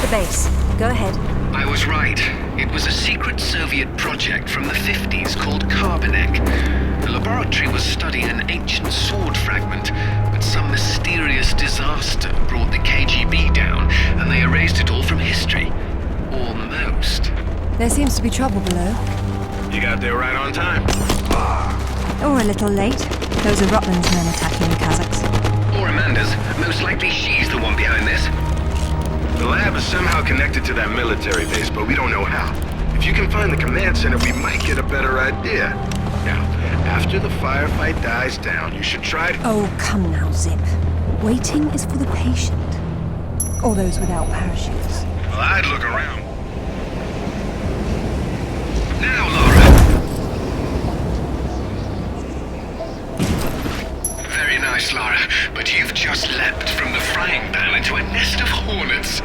Base. Go ahead. I was right. It was a secret Soviet project from the 50s called Carbonek. The laboratory was studying an ancient sword fragment, but some mysterious disaster brought the KGB down, and they erased it all from history. Almost. There seems to be trouble below. You got there right on time. Or a little late. Those are Rutland's men attacking the Kazakhs. Or Amanda's. Most likely she's the one behind this. The lab is somehow connected to that military base, but we don't know how. If you can find the command center, we might get a better idea. Now, after the firefight dies down, you should try to... Oh, come now, Zip. Waiting is for the patient. Or those without parachutes. Well, I'd look around. Now, Lara! Very nice, Lara, but you've just leapt from the frying pan into a nest of hornets.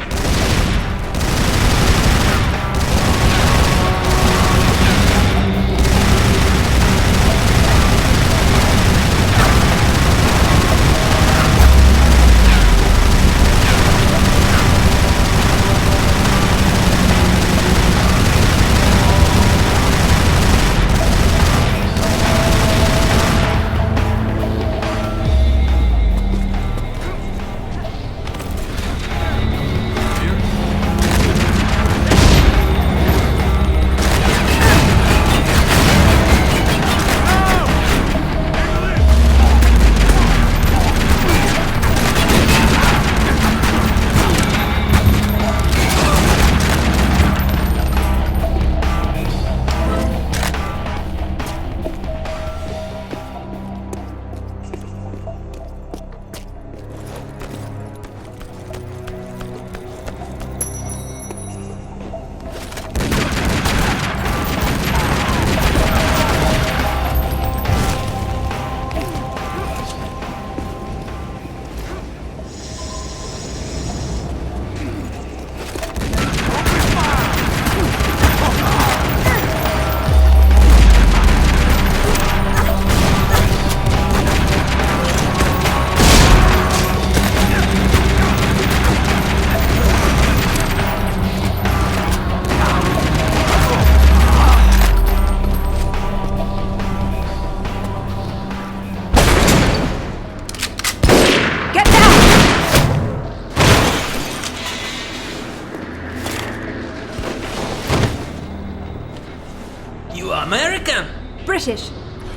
American? British.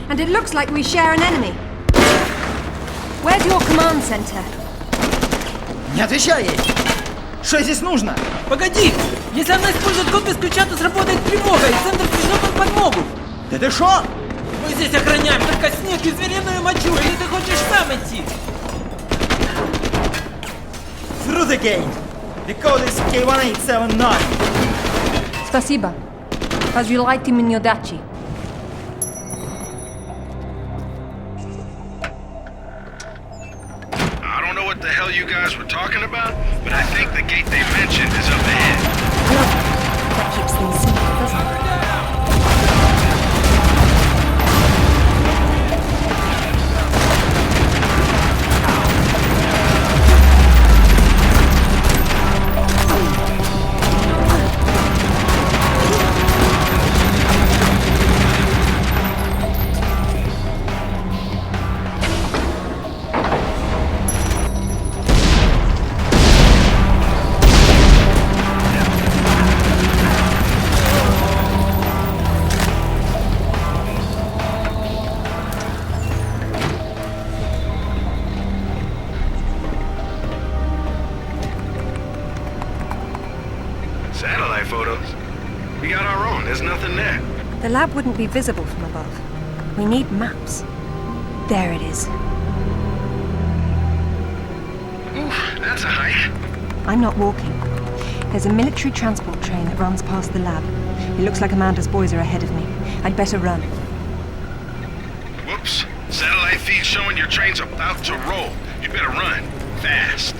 And it looks like we share an enemy. Where's your command center? Не отвечай ей! Что здесь нужно? Погоди! Если она использует код без ключа, то сработает тревога, и центр пришлет нам подмогу! Да ты шо? Мы здесь охраняем только снег и звериную мочу, или ты хочешь сам идти? Through the gate! The code is K1879! Спасибо. Разжилайте мне дачи. hell you guys were talking about, but I think the gate they mentioned is up ahead. That keeps things simple, doesn't it? Satellite photos? We got our own, there's nothing there. The lab wouldn't be visible from above. We need maps. There it is. Oof, that's a hike. I'm not walking. There's a military transport train that runs past the lab. It looks like Amanda's boys are ahead of me. I'd better run. Whoops. Satellite feed showing your train's about to roll. You better run. Fast.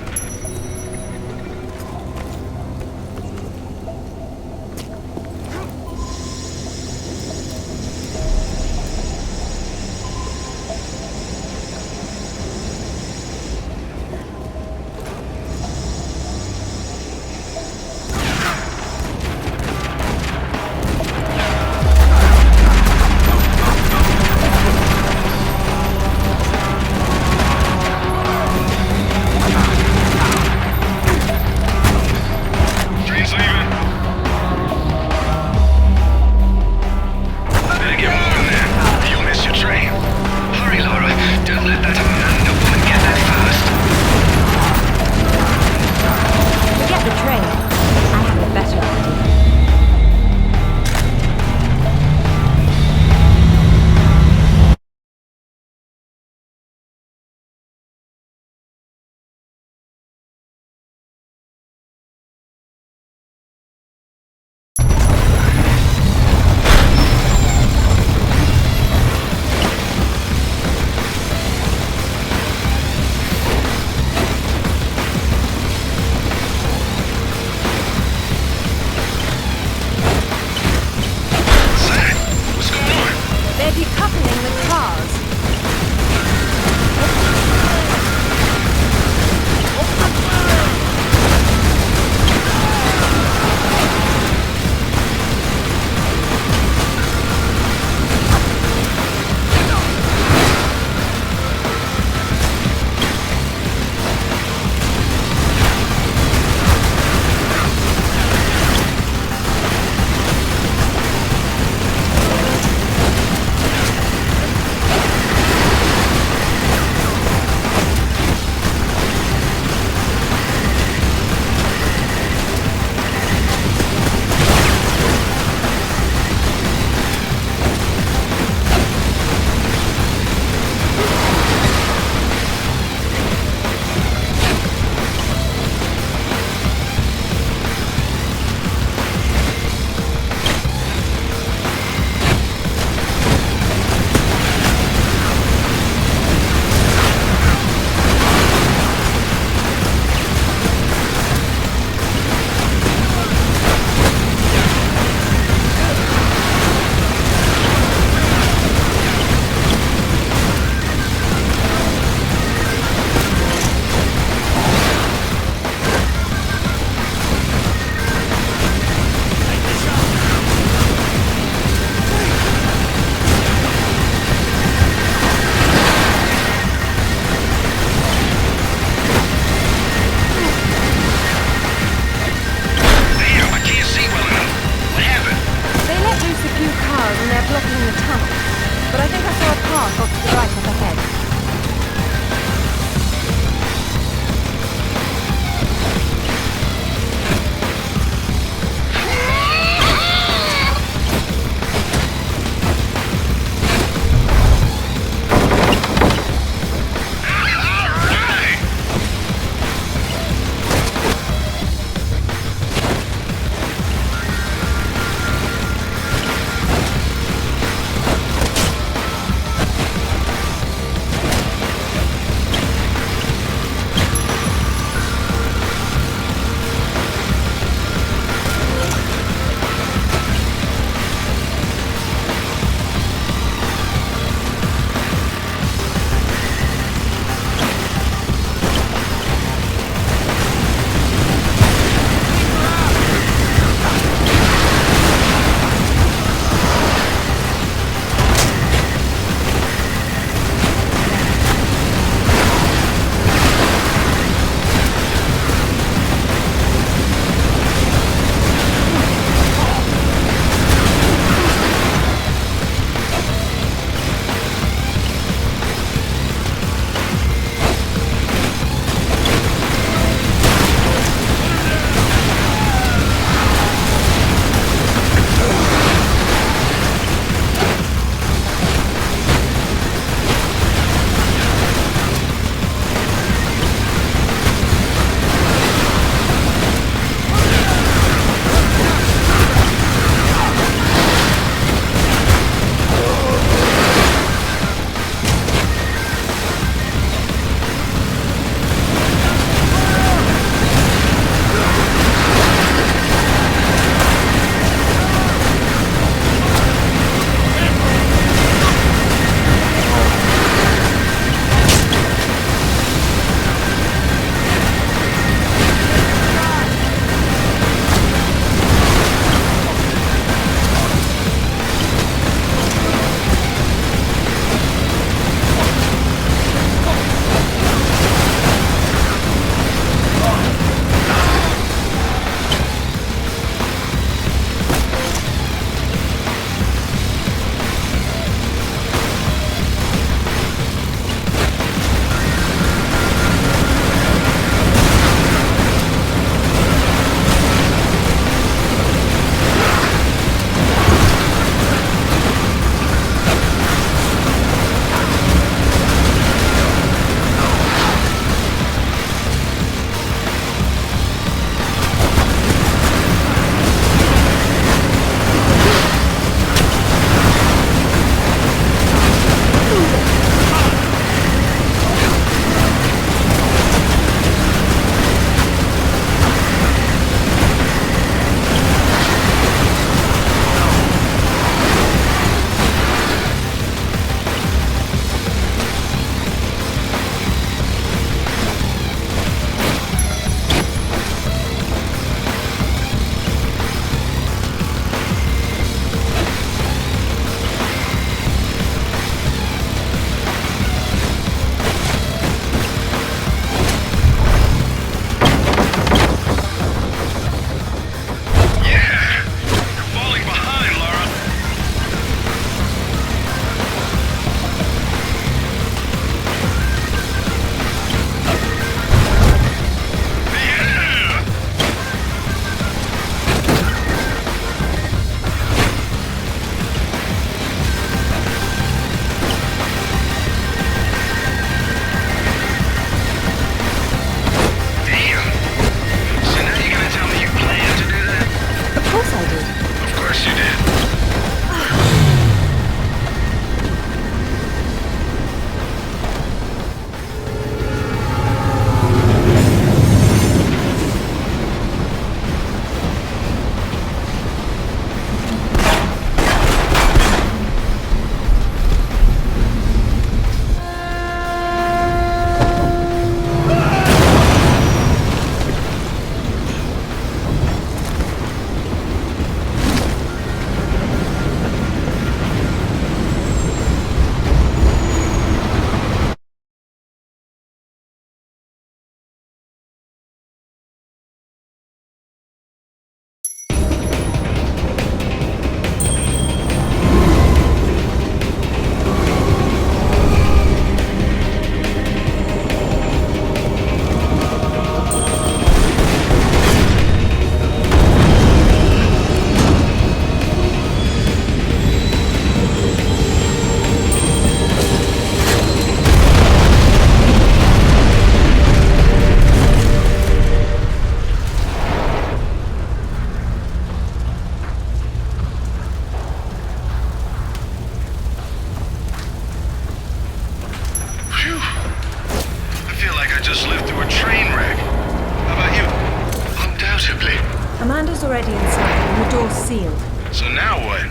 Amanda's already inside, and the door's sealed. So now what?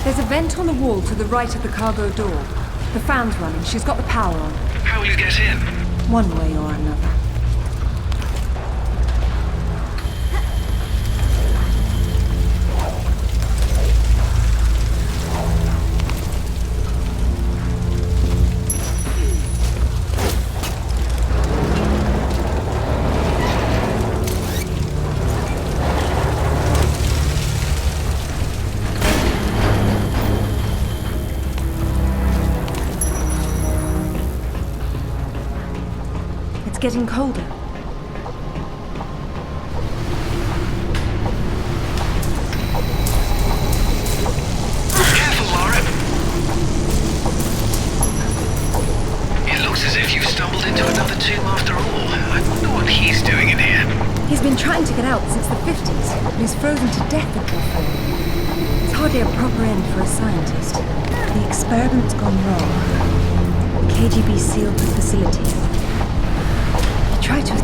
There's a vent on the wall to the right of the cargo door. The fan's running. She's got the power on. How will you get in? One way or another. Getting colder. Careful, Lara. It looks as if you've stumbled into another tomb after all. I wonder what he's doing in here. He's been trying to get out since the 50s, but he's frozen to death in here. It's hardly a proper end for a scientist. The experiment's gone wrong. The KGB sealed the facility.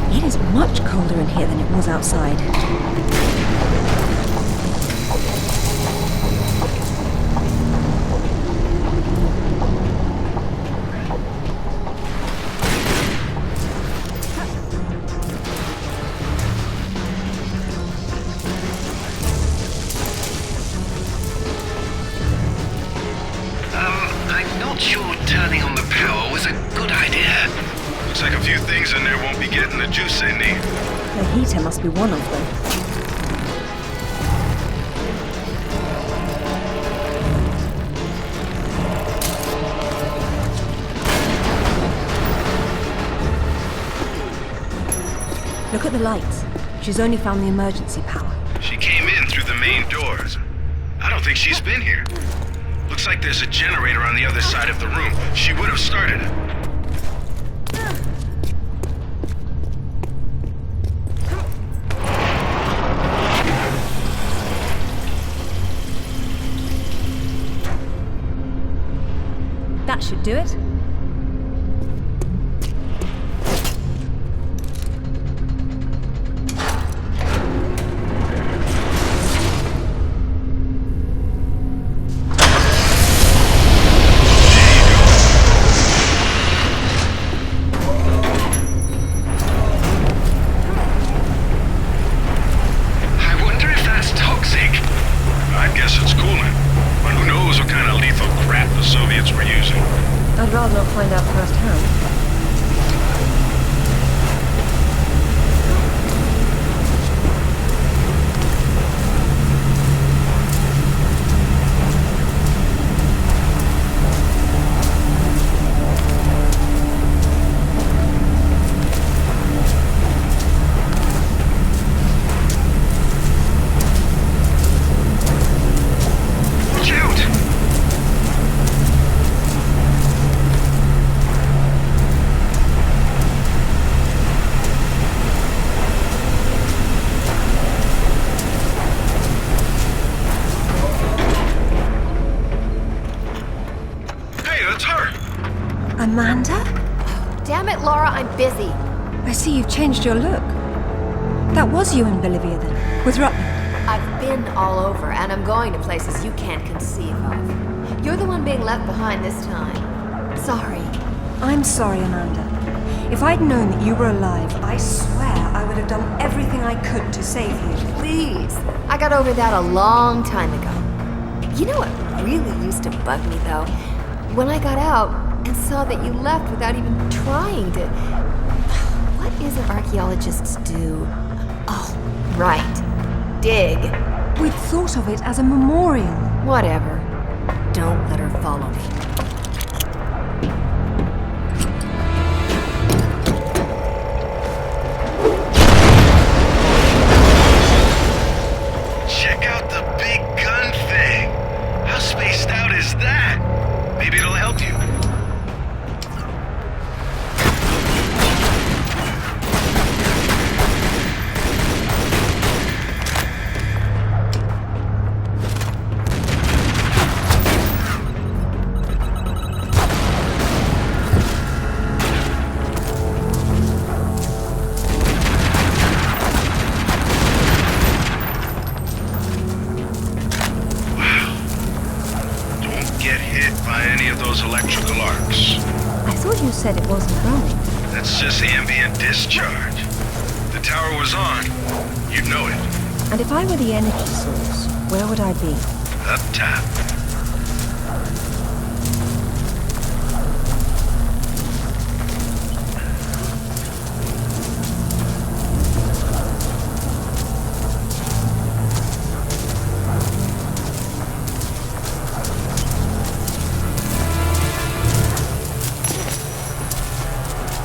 It is much colder in here than it was outside. I'm not sure turning on the power was a good idea. Looks like a few things in there won't be getting the juice they need. The heater must be one of them. Look at the lights. She's only found the emergency power. She came in through the main doors. I don't think she's been here. Looks like there's a generator on the other side of the room. She would have started it. That should do it. I'd rather not find out firsthand. Amanda? Damn it, Lara, I'm busy. I see you've changed your look. That was you in Bolivia then, with Rutland. I've been all over, and I'm going to places you can't conceive of. You're the one being left behind this time. Sorry. I'm sorry, Amanda. If I'd known that you were alive, I swear I would have done everything I could to save you. Please. I got over that a long time ago. You know what really used to bug me, though? When I got out and saw that you left without even trying to... What is it archaeologists do? Oh, right. Dig. We'd thought of it as a memorial. Whatever. Don't let her follow me. Check out the big gun thing. How spaced out is that? Maybe it'll help you. by any of those electrical arcs. I thought you said it wasn't running. That's just ambient discharge. If the tower was on, you'd know it. And if I were the energy source, where would I be? Up top.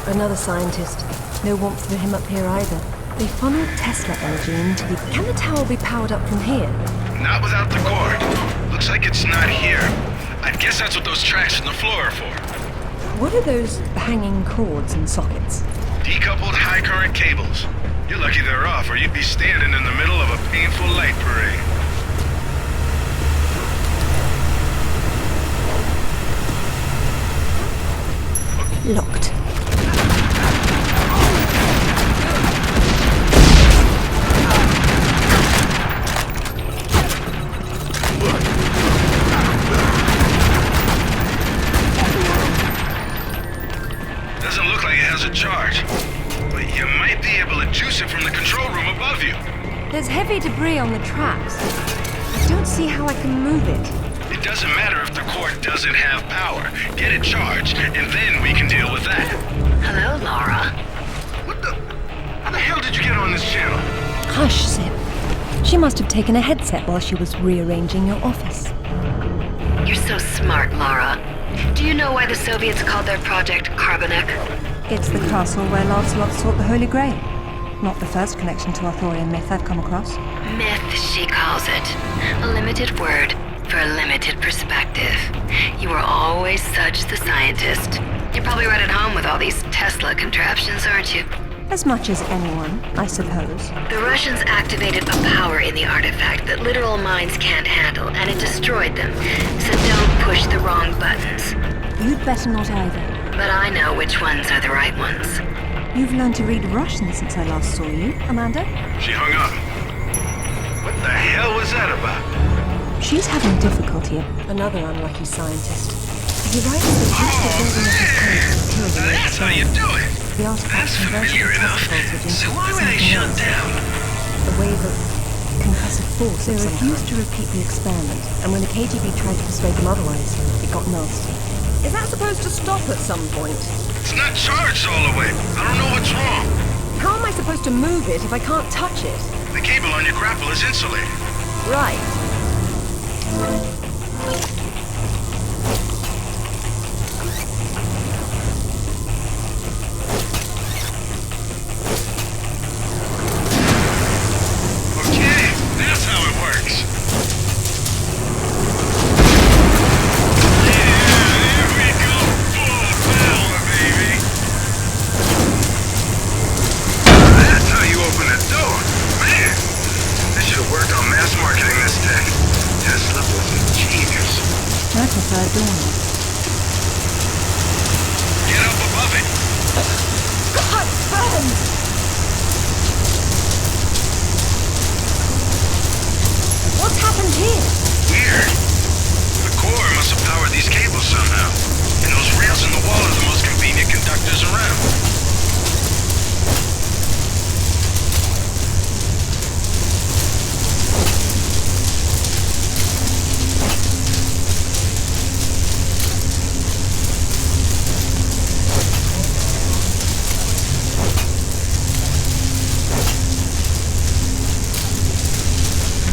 Another scientist. No warmth for him up here either. They funneled Tesla energy into the... Can the tower be powered up from here? Not without the core. Looks like it's not here. I guess that's what those tracks in the floor are for. What are those hanging cords and sockets? Decoupled high current cables. You're lucky they're off, or you'd be standing in the middle of a painful light parade. Locked. Doesn't look like it has a charge, but you might be able to juice it from the control room above you. There's heavy debris on the tracks. I don't see how I can move it. It doesn't matter if the core doesn't have power. Get it charged, and then we can deal with that. Hello, Lara. What the? How the hell did you get on this channel? Hush, Sim. She must have taken a headset while she was rearranging your office. You're so smart, Lara. Do you know why the Soviets called their project Carbonek? It's the castle where Lancelot sought the Holy Grail. Not the first connection to Arthurian myth I've come across. Myth, she calls it. A limited word for a limited perspective. You were always such the scientist. You're probably right at home with all these Tesla contraptions, aren't you? As much as anyone, I suppose. The Russians activated a power in the artifact that literal minds can't handle, and it destroyed them. So don't push the wrong buttons. You'd better not either. But I know which ones are the right ones. You've learned to read Russian since I last saw you, Amanda. She hung up. What the hell was that about? She's having difficulty. Another unlucky scientist. He writes that used to building up his code and killed the That's how you do it. The artifact That's converted familiar the enough. test voltage into So why were they something shut else. down? A wave of compressive force. They They refused to repeat the experiment, and when the KGB tried to persuade them otherwise, it got nasty. Is that supposed to stop at some point? It's not charged all the way. I don't know what's wrong. How am I supposed to move it if I can't touch it? The cable on your grapple is insulated. Right. Okay, that's how it works. Yeah, here we go. Full power, baby. That's how you open the door. Man, they should have worked on mass marketing this tech. Tesla was a genius. I prefer doorknobs. Get up above it. God, burns! What's happened here? Weird. The core must have powered these cables somehow. And those rails in the wall are the most convenient conductors around.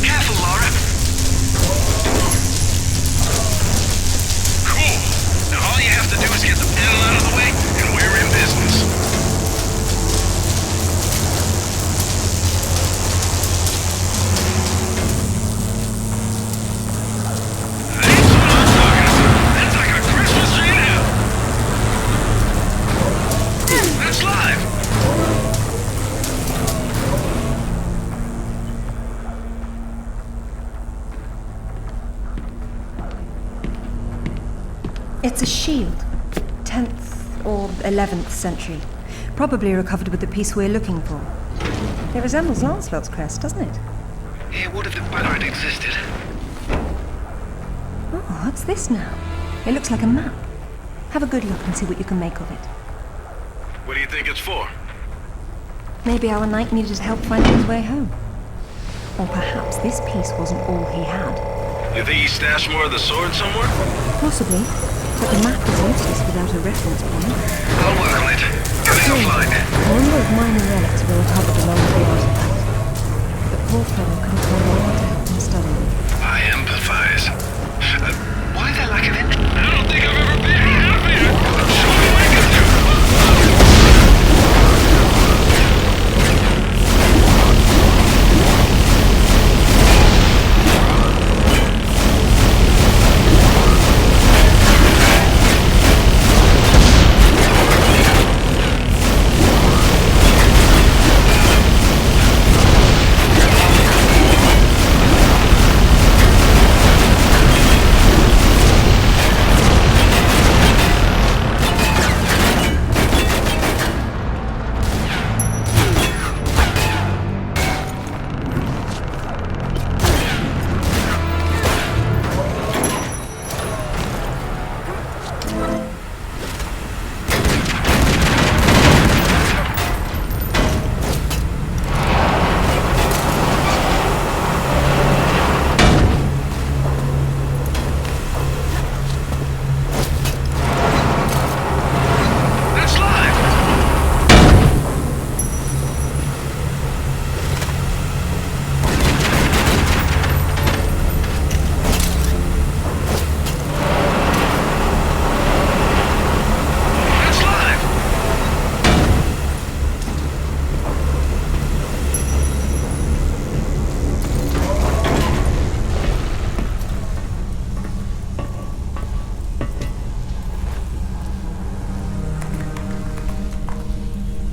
Careful, Lara. Cool. Now all you have to do is get the panel out of the way, and we're in business. That's what I'm talking about. That's like a Christmas tree now. That's live. It's a shield. 10th or 11th century. Probably recovered with the piece we're looking for. It resembles Lancelot's crest, doesn't it? Yeah, what if the pirate existed? Oh, what's this now? It looks like a map. Have a good look and see what you can make of it. What do you think it's for? Maybe our knight needed help finding his way home. Or perhaps this piece wasn't all he had. You think he stashed more of the sword somewhere? Possibly, but the map is useless without a reference point. I'll work on it. Getting offline. A number of minor relics were recovered along with the artifact. The poor fellow couldn't find anyone to help him study them. I empathize. Why the lack of interest? I don't think I've ever been happier. Show me what I can do.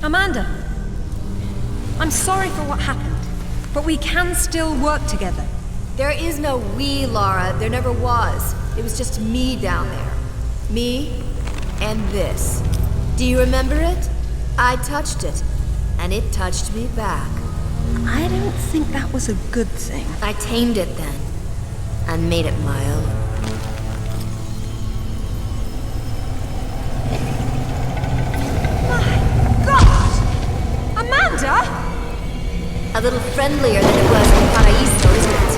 Amanda! I'm sorry for what happened, but we can still work together. There is no we, Lara. There never was. It was just me down there. Me and this. Do you remember it? I touched it, and it touched me back. I don't think that was a good thing. I tamed it then, and made it my own. A little friendlier than it was in Paraíso, isn't it?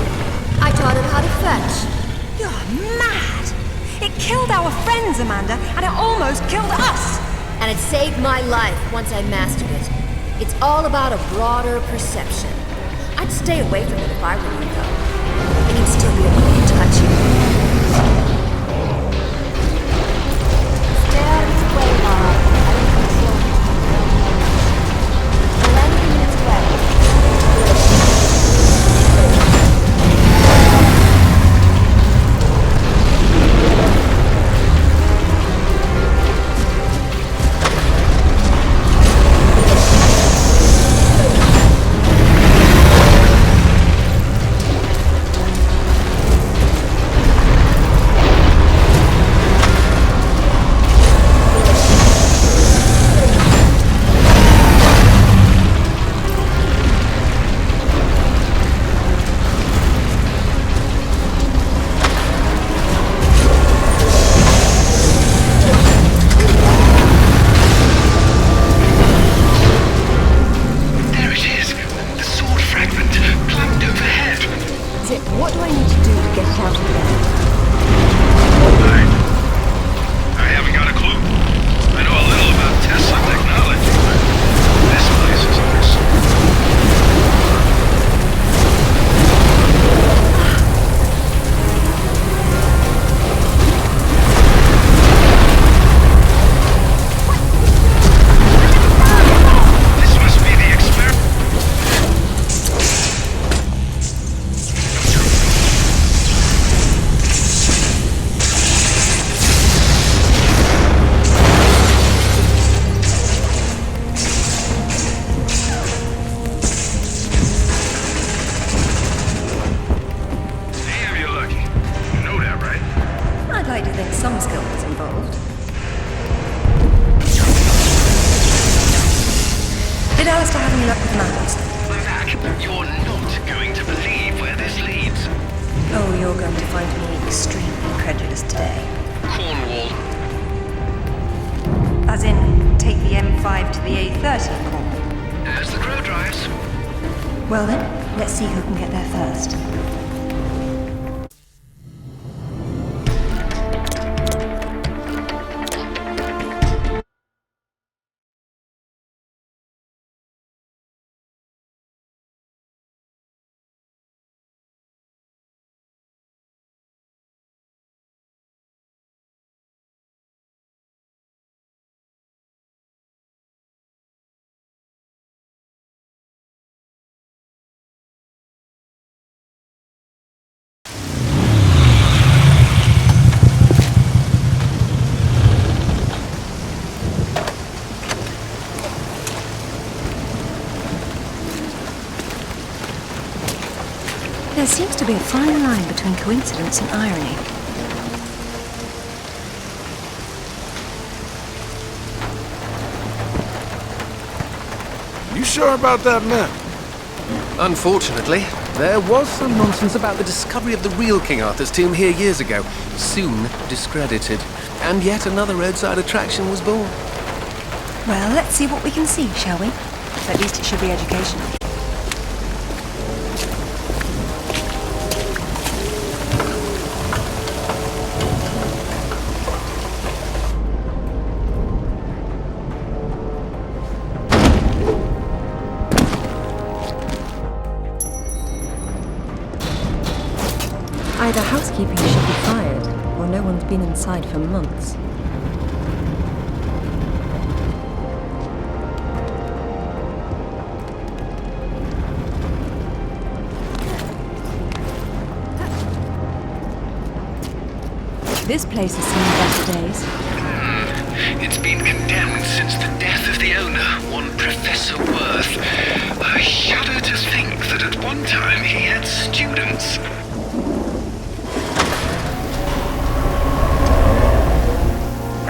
I taught it how to fetch. You're mad! It killed our friends, Amanda, and it almost killed us! And it saved my life once I mastered it. It's all about a broader perception. I'd stay away from it if I were you, though. It can still be a way to touch you. Stay out of its way, Lara. I don't control it. Don't let anything in its way. What do I need to do to get it out of there? I haven't got a clue. I know a little about Tesla technology, but this place is a mystery. This must be the experiment. I'd like to think some skill was involved. Did Alistair have any luck with matters? Mac, you're not going to believe where this leads. Oh, you're going to find me extremely incredulous today. Call the A30 core. As the crow drives. Well then, let's see who can get there first. There seems to be a fine line between coincidence and irony. You sure about that map? Unfortunately, there was some nonsense about the discovery of the real King Arthur's tomb here years ago, soon discredited. And yet another roadside attraction was born. Well, let's see what we can see, shall we? At least it should be educational. Either housekeeping should be fired, or no one's been inside for months. This place has seen better days. It's been condemned since the death of the owner, one Professor Worth. I shudder to think that at one time he had students.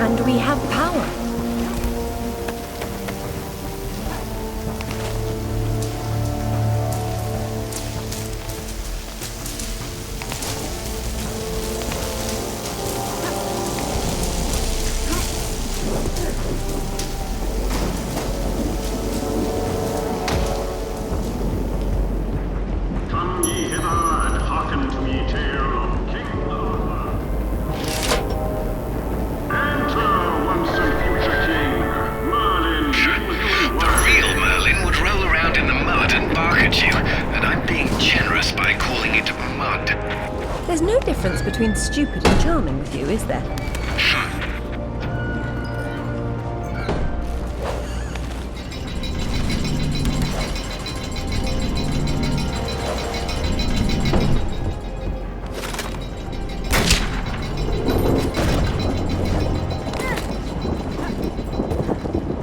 And we have power. Come ye hither and hearken to me tale of King Arthur. Enter, once and future king, Merlin. The real Merlin would roll around in the mud and bark at you, and I'm being generous by calling it mud. There's no difference between stupid and charming with you, is there?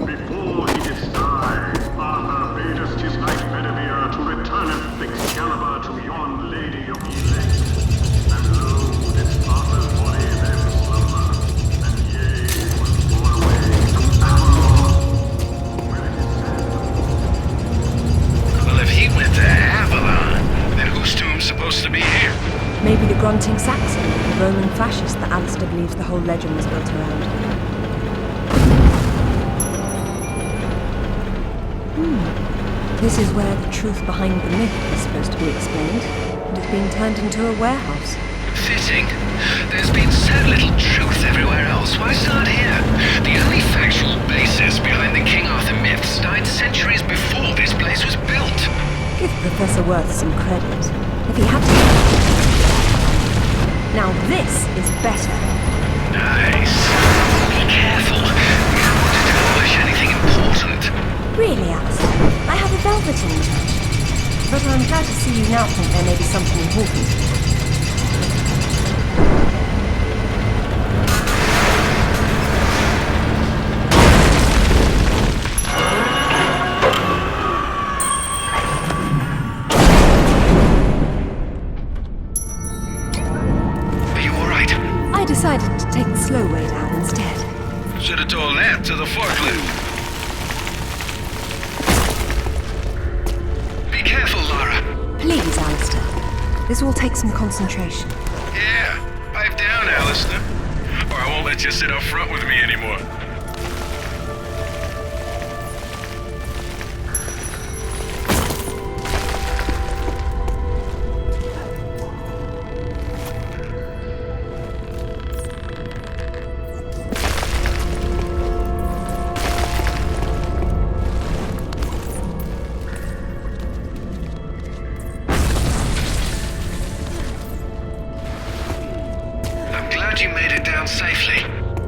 Before he did die, Arthur bade us his knight Bedivere to return Excalibur to yon lady of ye lakes. And lo, did Arthur's body then slumber, and yea, was borne away to Avalon. Well, if he went to Avalon, then whose tomb's supposed to be here? Maybe the grunting Saxon, the Roman fascist that Alistair believes the whole legend was built around. This is where the truth behind the myth is supposed to be explained, and it's being turned into a warehouse. Fitting. There's been so little truth everywhere else. Why start here? The only factual basis behind the King Arthur myths died centuries before this place was built. Give Professor Worth some credit. If he had to... Now this is better. Nice. Be careful. We don't want to demolish anything important. Really, Alistair, I have a velveteen touch. But I'm glad to see you now think there may be something important. Are you alright? I decided to take the slow way down instead. Should have told that to the forklift. Be careful, Lara. Please, Alistair. This will take some concentration. Yeah, pipe down, Alistair. Or I won't let you sit up front with me anymore.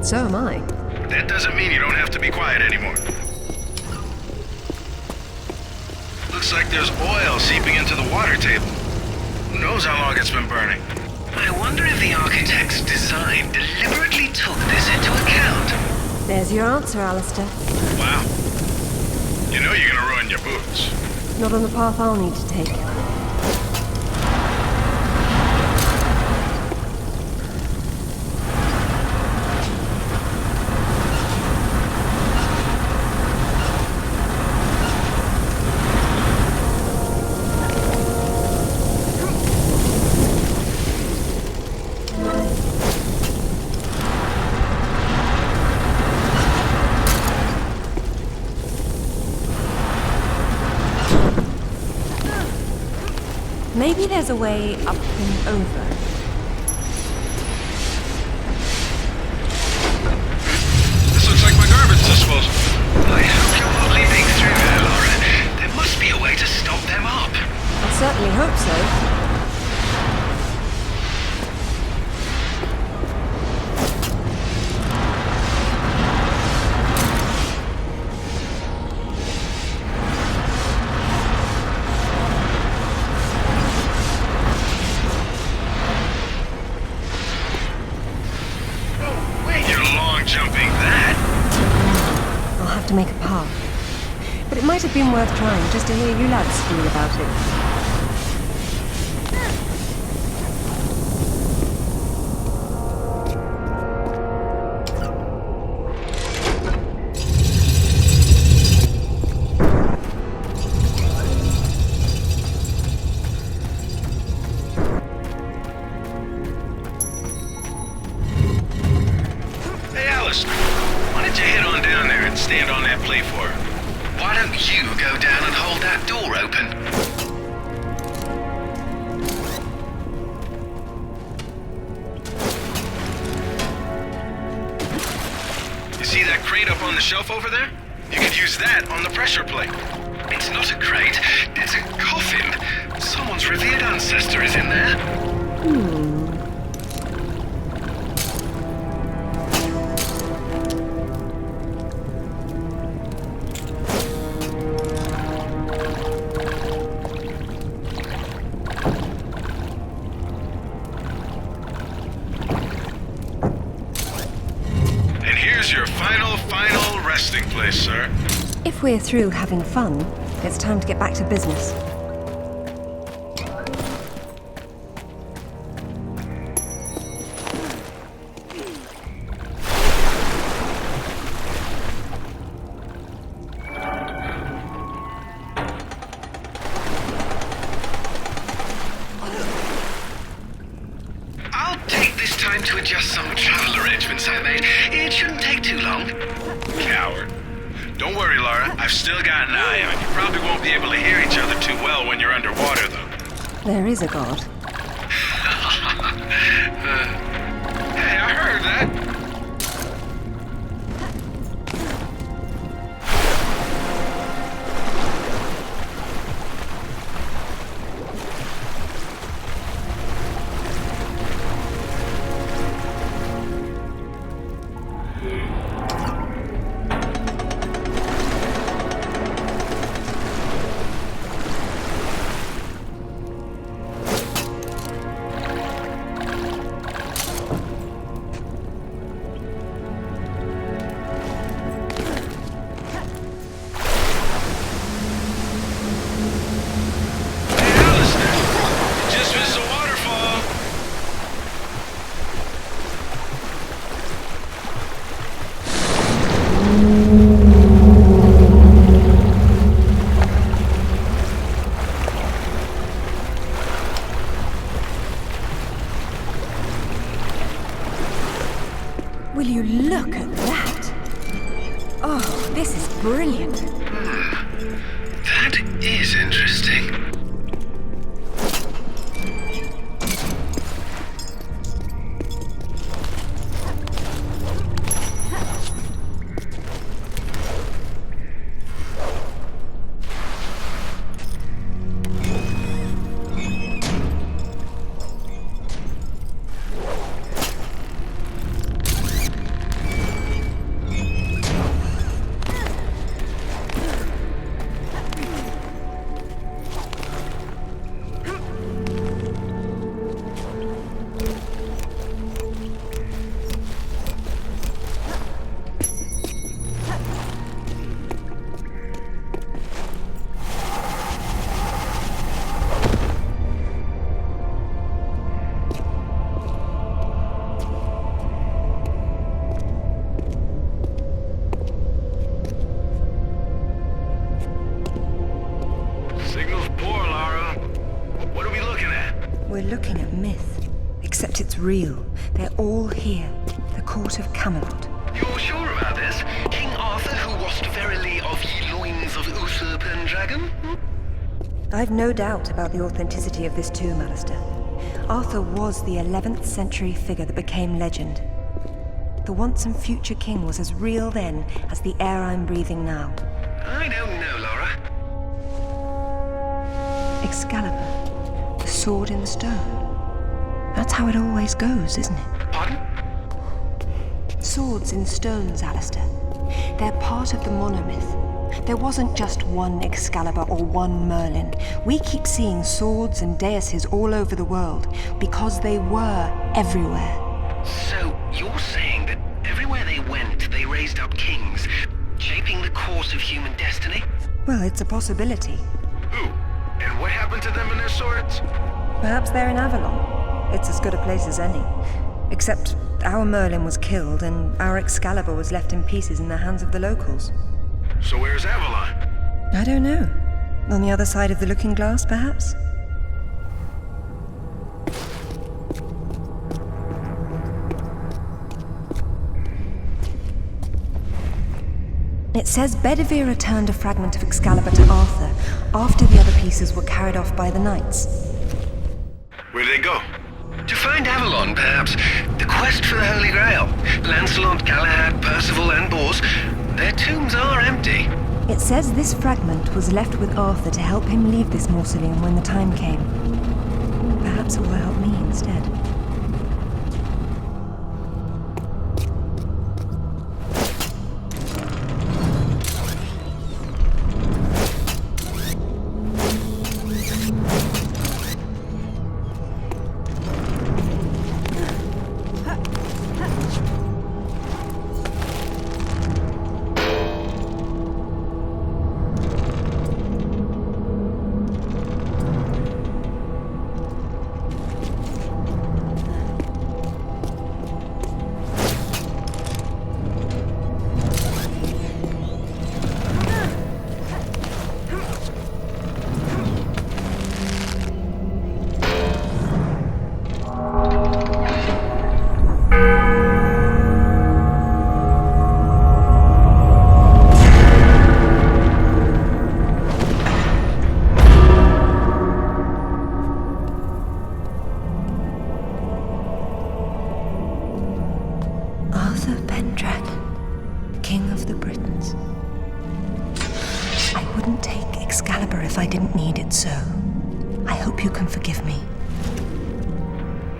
So am I. That doesn't mean you don't have to be quiet anymore. Looks like there's oil seeping into the water table. Who knows how long it's been burning? I wonder if the architect's design deliberately took this into account. There's your answer, Alistair. Wow. You know you're gonna ruin your boots. Not on the path I'll need to take. Maybe there's a way up and over. This looks like my garbage disposal. I hope you're not leaping through there, Lara. There must be a way to stop them up. I certainly hope so. To make a path. But it might have been worth trying just to hear you lads squeal about it. Hey, Alice. Why don't you head on down there and stand on that platform? Why don't you go down and hold that door open? You see that crate up on the shelf over there? You could use that on the pressure plate. It's not a crate, it's a coffin. Someone's revered ancestor is in there. Your final resting place, sir. If we're through having fun, it's time to get back to business. I'll take this time to adjust some travel arrangements I made. It shouldn't take too long. Coward. Don't worry, Lara. I've still got an eye on you. Probably won't be able to hear each other too well when you're underwater, though. There is a god. Hey, I heard that. Will you look at that? Oh, this is brilliant. That is interesting. looking at myth. Except it's real. They're all here. The court of Camelot. You're sure about this? King Arthur, who wast verily of ye loins of Uther Pendragon? I've no doubt about the authenticity of this tomb, Alistair. Arthur was the 11th century figure that became legend. The once and future king was as real then as the air I'm breathing now. I don't know, Lara. Excalibur, the sword in the stone. That's how it always goes, isn't it? Pardon? Swords in stones, Alistair. They're part of the monomyth. There wasn't just one Excalibur or one Merlin. We keep seeing swords and daises all over the world because they were everywhere. So, you're saying that everywhere they went, they raised up kings, shaping the course of human destiny? Well, it's a possibility. Who? And what happened to them and their swords? Perhaps they're in Avalon. It's as good a place as any. Except our Merlin was killed and our Excalibur was left in pieces in the hands of the locals. So where's Avalon? I don't know. On the other side of the looking glass, perhaps? It says Bedivere returned a fragment of Excalibur to Arthur after the other pieces were carried off by the knights. Where did they go? To find Avalon, perhaps. The quest for the Holy Grail. Lancelot, Galahad, Percival, and Bors. Their tombs are empty. It says this fragment was left with Arthur to help him leave this mausoleum when the time came. Perhaps it will help me instead.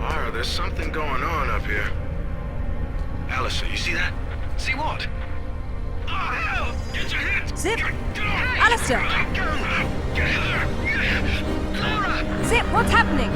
Lara, there's something going on up here. Alistair, you see that? See what? Oh, hell! Get your hit! Zip! Alistair! Get her! Lara! Zip, what's happening?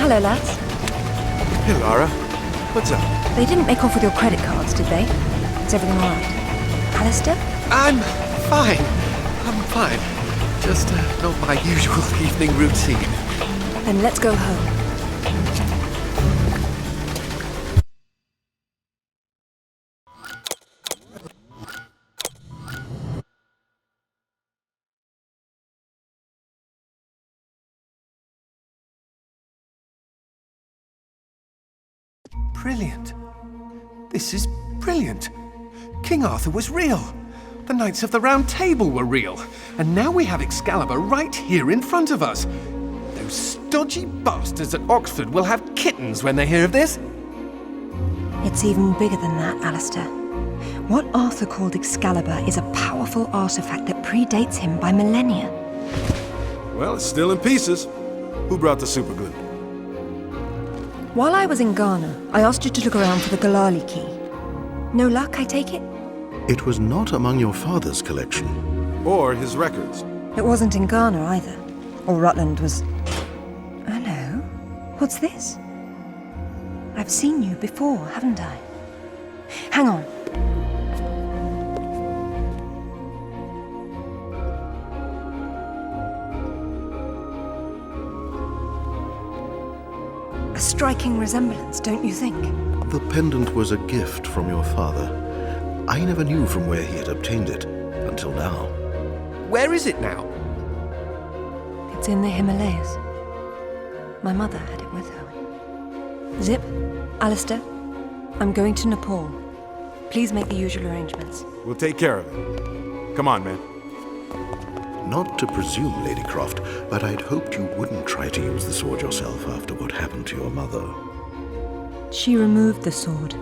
Hello, lads. Hey, Lara. What's up? They didn't make off with your credit cards, did they? Is everything all right? Alistair? I'm fine. I'm fine. Just not my usual evening routine. Then let's go home. Brilliant. This is brilliant. King Arthur was real. The Knights of the Round Table were real. And now we have Excalibur right here in front of us. Those stodgy bastards at Oxford will have kittens when they hear of this. It's even bigger than that, Alistair. What Arthur called Excalibur is a powerful artifact that predates him by millennia. Well, it's still in pieces. Who brought the superglue? While I was in Ghana, I asked you to look around for the Galali key. No luck, I take it? It was not among your father's collection. Or his records. It wasn't in Ghana either. Or Rutland was... Hello? What's this? I've seen you before, haven't I? Hang on. A striking resemblance, don't you think? The pendant was a gift from your father. I never knew from where he had obtained it, until now. Where is it now? It's in the Himalayas. My mother had it with her. Zip, Alistair, I'm going to Nepal. Please make the usual arrangements. We'll take care of it. Come on, man. Not to presume, Lady Croft, but I'd hoped you wouldn't try to use the sword yourself after what happened to your mother. She removed the sword.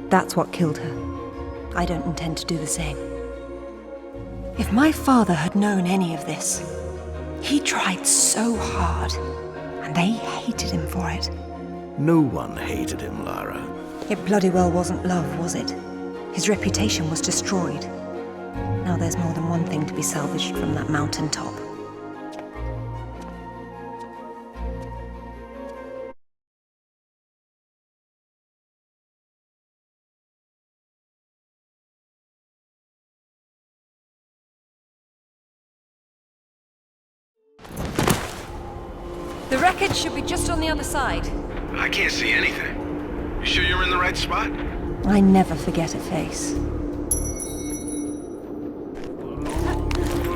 That's what killed her. I don't intend to do the same. If my father had known any of this, he tried so hard, and they hated him for it. No one hated him, Lara. It bloody well wasn't love, was it? His reputation was destroyed. Now there's more than one thing to be salvaged from that mountain top. The wreckage should be just on the other side. I can't see anything. You sure you're in the right spot? I never forget a face.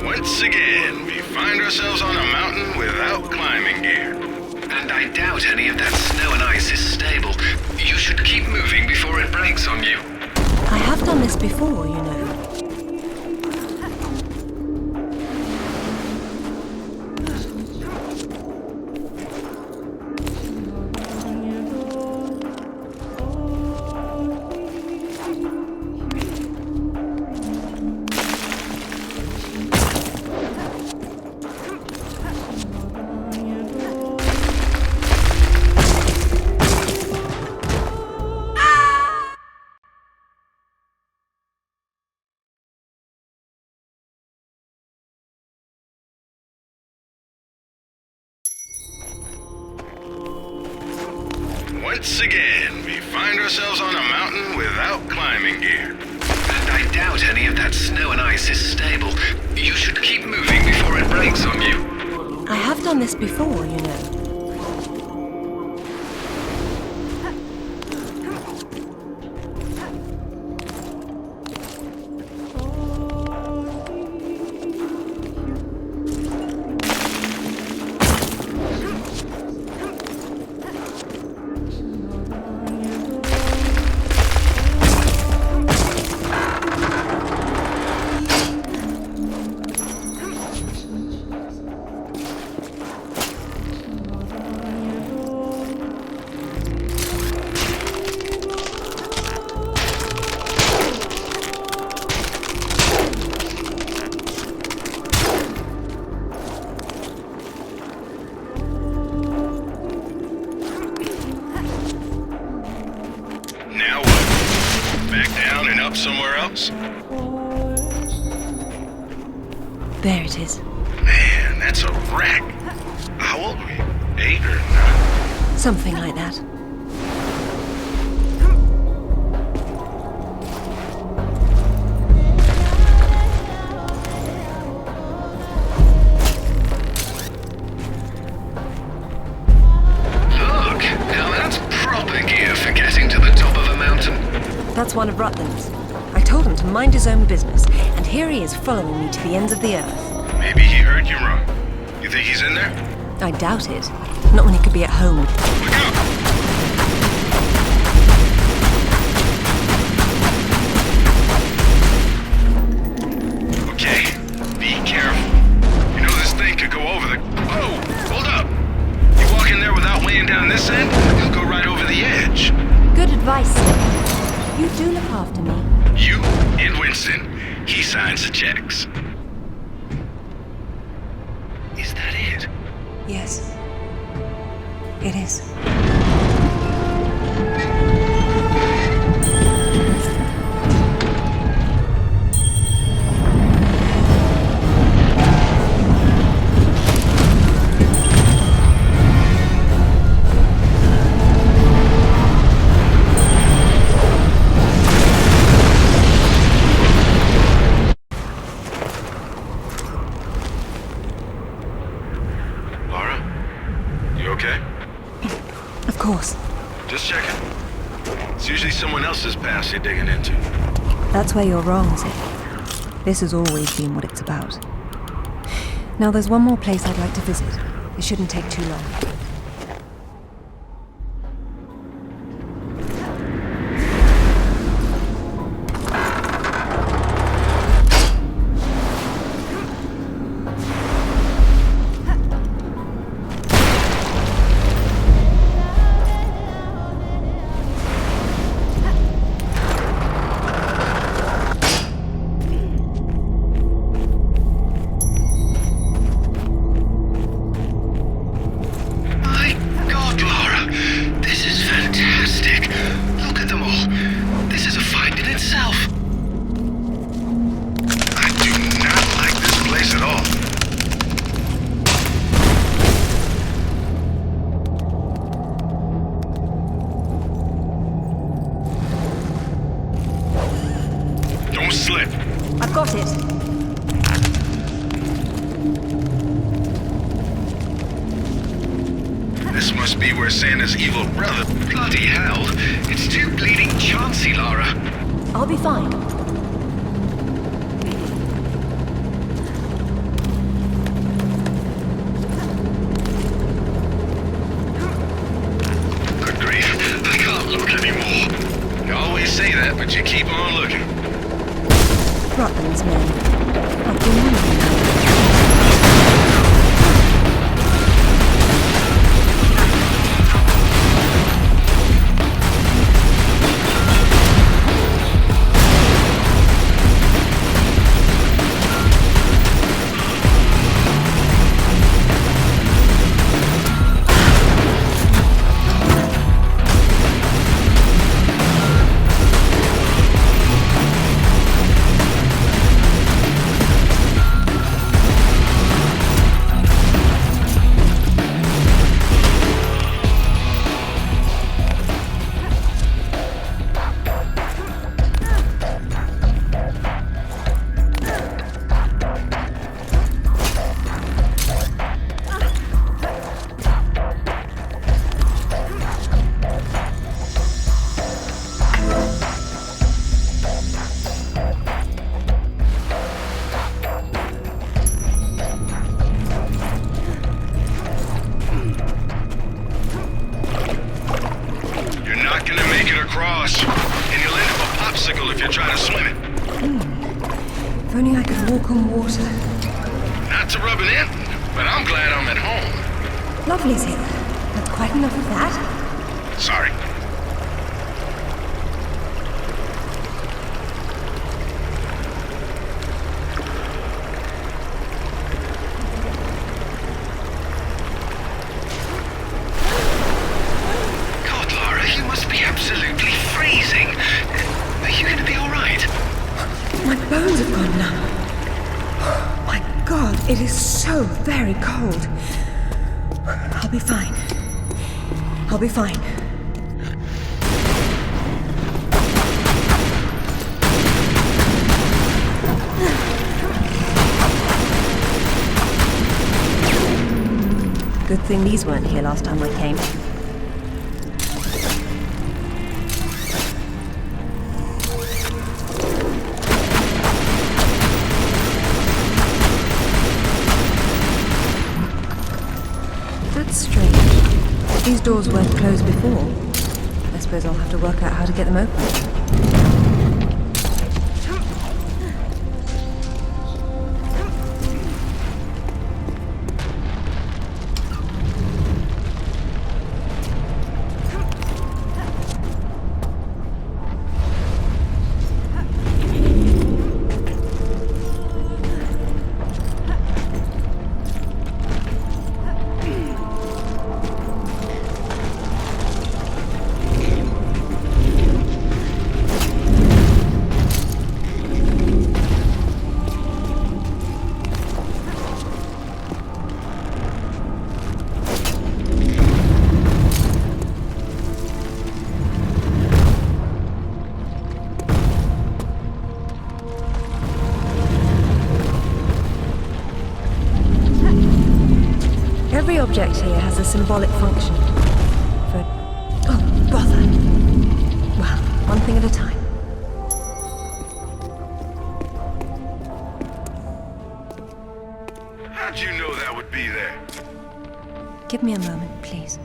Once again, we find ourselves on a mountain without climbing gear. And I doubt any of that snow and ice is stable. You should keep moving before it breaks on you. I have done this before, you know. Once again, we find ourselves on a mountain without climbing gear. And I doubt any of that snow and ice is stable. You should keep moving before it breaks on you. I have done this before, you know. Somewhere else? There it is. Man, that's a wreck. How old were you? 8 or 9? Something like that. Look, now that's proper gear for getting to the top of a mountain. That's one of Rutland's. I told him to mind his own business, and here he is following me to the ends of the earth. Maybe he heard you wrong. You think he's in there? I doubt it. Not when he could be at home. Look out! Okay, be careful. You know this thing could go over the... Oh, hold up! You walk in there without weighing down this end, you'll go right over the edge. Good advice, Slick. You do look after me. You and Winston. He signs the checks. Is that it? Yes. It is. Lara? You okay? Of course. Just checking. It's usually someone else's past you're digging into. That's where you're wrong, Sid. This has always been what it's about. Now there's one more place I'd like to visit. It shouldn't take too long. My God, Lara, this is fantastic. Look at them all. This is a find in itself. I do not like this place at all. Don't slip. I've got it. This must be where Santa's evil brother... Bloody hell. It's too bleeding chancy, Lara. I'll be fine. Good grief. I can't look anymore. You always say that, but you keep on looking. Rutland's men. I've been wondering now. You're not gonna make it across. And you'll end up a popsicle if you try to swim it. If only I could walk on water. Not to rub it in, but I'm glad I'm at home. Lovely, Sid. That's quite enough of that. Sorry. God, Lara, you must be absolutely freezing. Are you going to be all right? My bones have gone numb. My God, it is so very cold. I'll be fine. I'll be fine. Good thing these weren't here last time I came. That's strange. These doors weren't closed before. I suppose I'll have to work out how to get them open. Every object here has a symbolic function. Oh, bother. Well, one thing at a time. How'd you know that would be there? Give me a moment, please.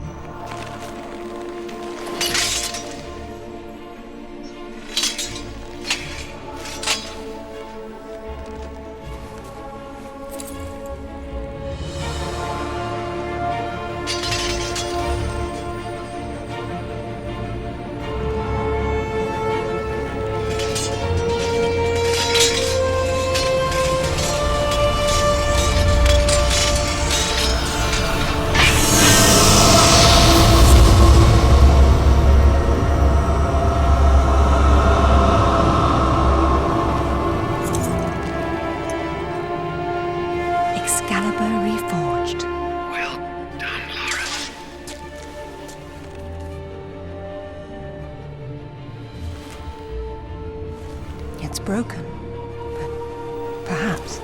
It's broken, but perhaps.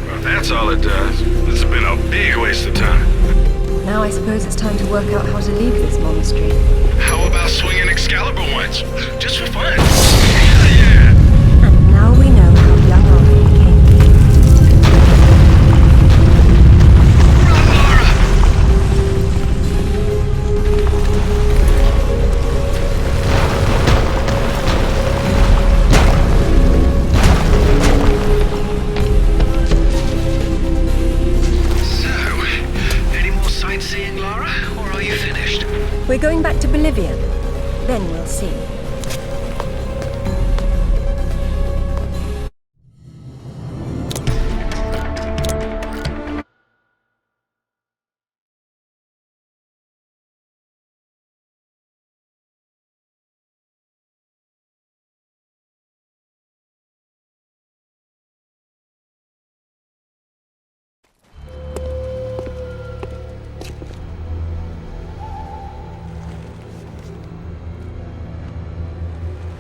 Well, that's all it does. This has been a big waste of time. Now I suppose it's time to work out how to leave this monastery. How about swinging Excalibur once? Just for fun. And now we know how young Arthur became. Sightseeing, Lara, or are you finished? We're going back to Bolivia. Then we'll see.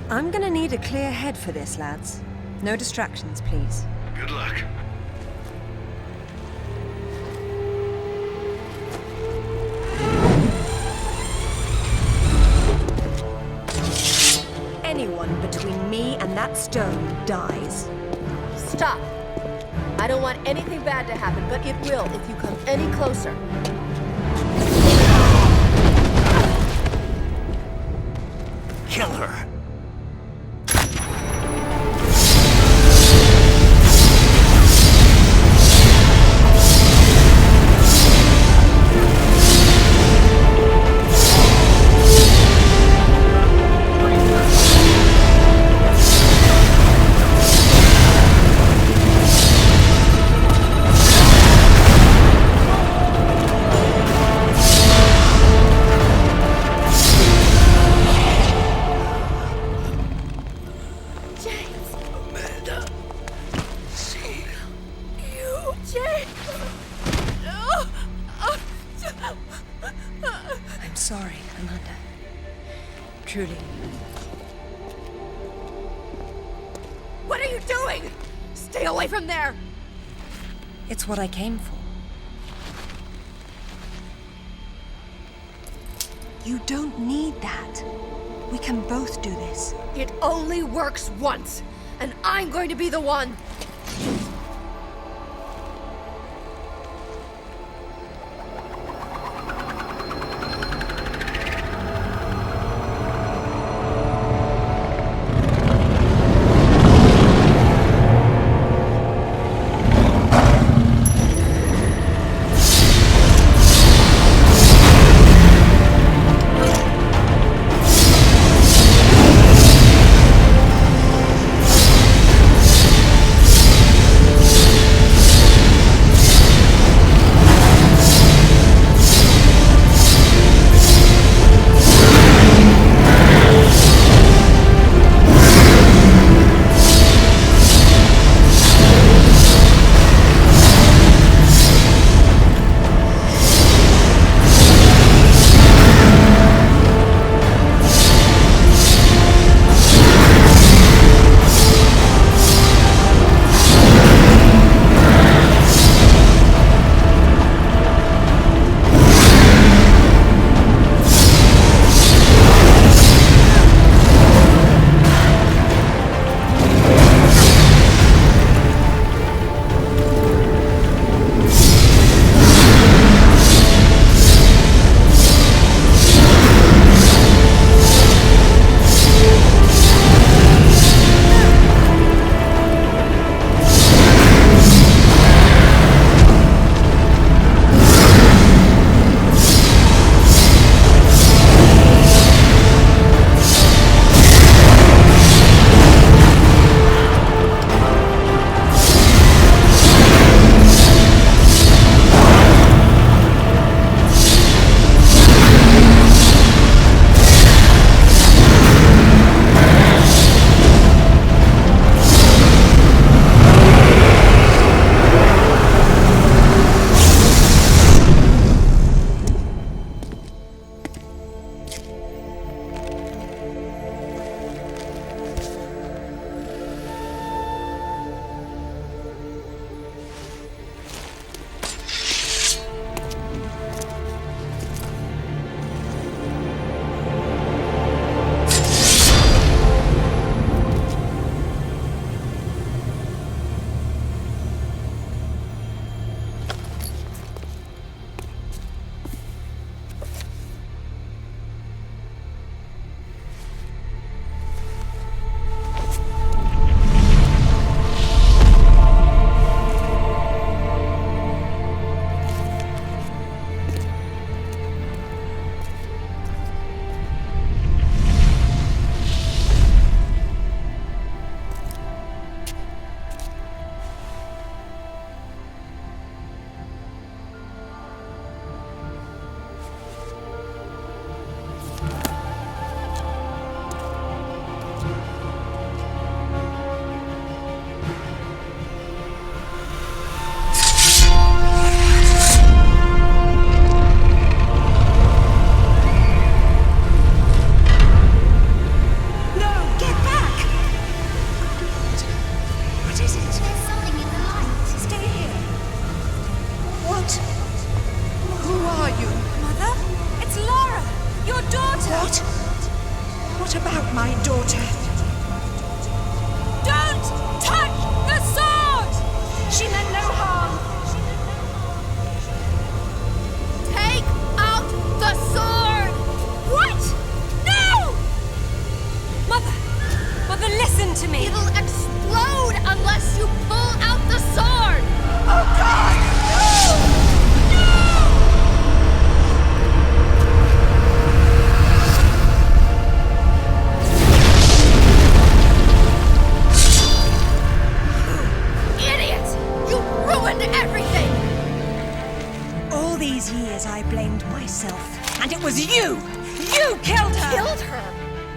I'm gonna need a clear head for this, lads. No distractions, please. Good luck. Anyone between me and that stone dies. Stop! I don't want anything bad to happen, but it will if you come any closer. Kill her! sorry, Amanda. Truly. What are you doing? Stay away from there! It's what I came for. You don't need that. We can both do this. It only works once, and I'm going to be the one. What about my daughter? Don't touch the sword! She meant no harm. Take out the sword! What? No! Mother, listen to me! It'll explode unless you pull out the sword! Oh God! No! Everything! All these years I blamed myself, and it was you! You killed her! Killed her?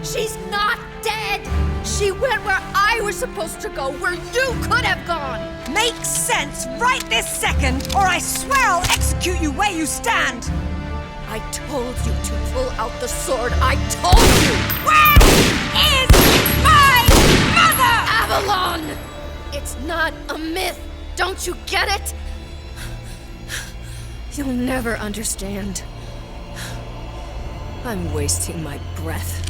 She's not dead! She went where I was supposed to go, where you could have gone! Make sense right this second, or I swear I'll execute you where you stand! I told you to pull out the sword. I told you! Where is my mother? Avalon! It's not a myth. Don't you get it? You'll never understand. I'm wasting my breath.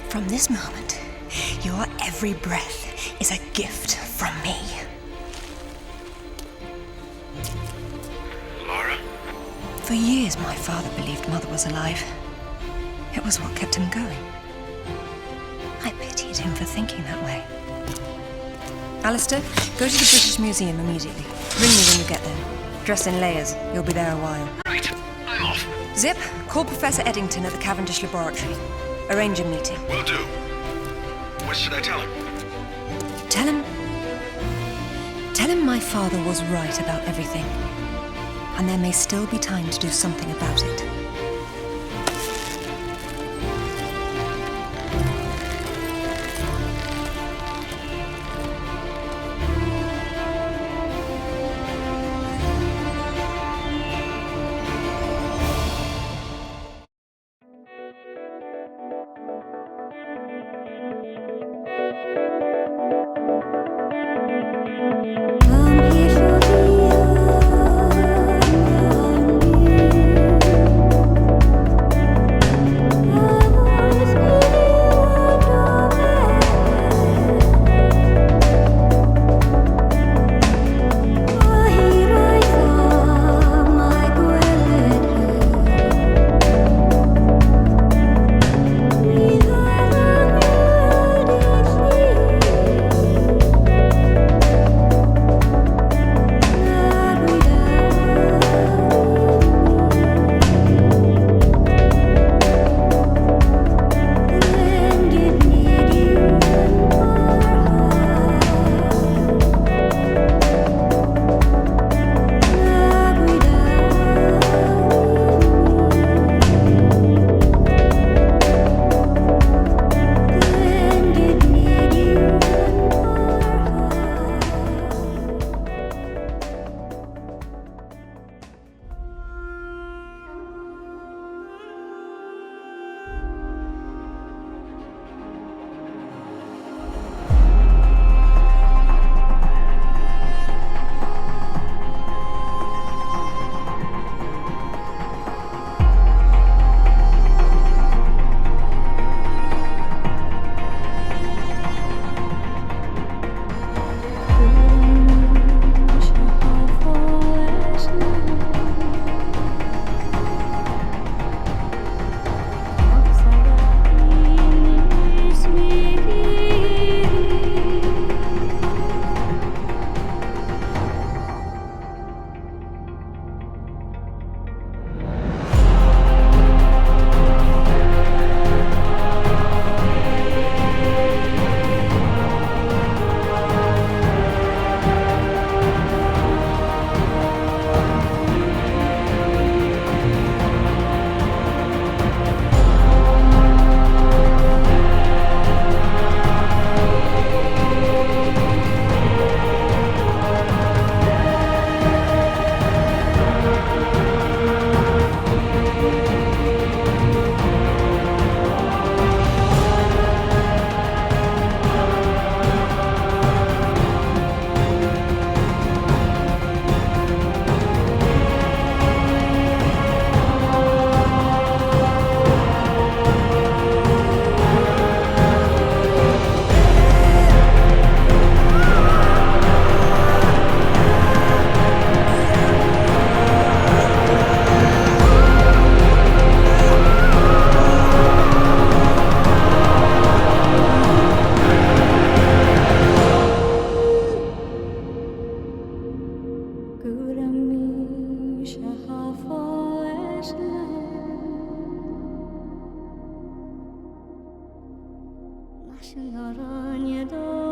From this moment, your every breath is a gift from me. Lara? For years, my father believed Mother was alive. It was what kept him going. I pitied him for thinking that way. Alistair, go to the British Museum immediately. Ring me when you get there. Dress in layers. You'll be there a while. Right, I'm off. Zip, call Professor Eddington at the Cavendish Laboratory. Arrange a meeting. Will do. What should I tell him? Tell him my father was right about everything. And there may still be time to do something about it. Lara, nie do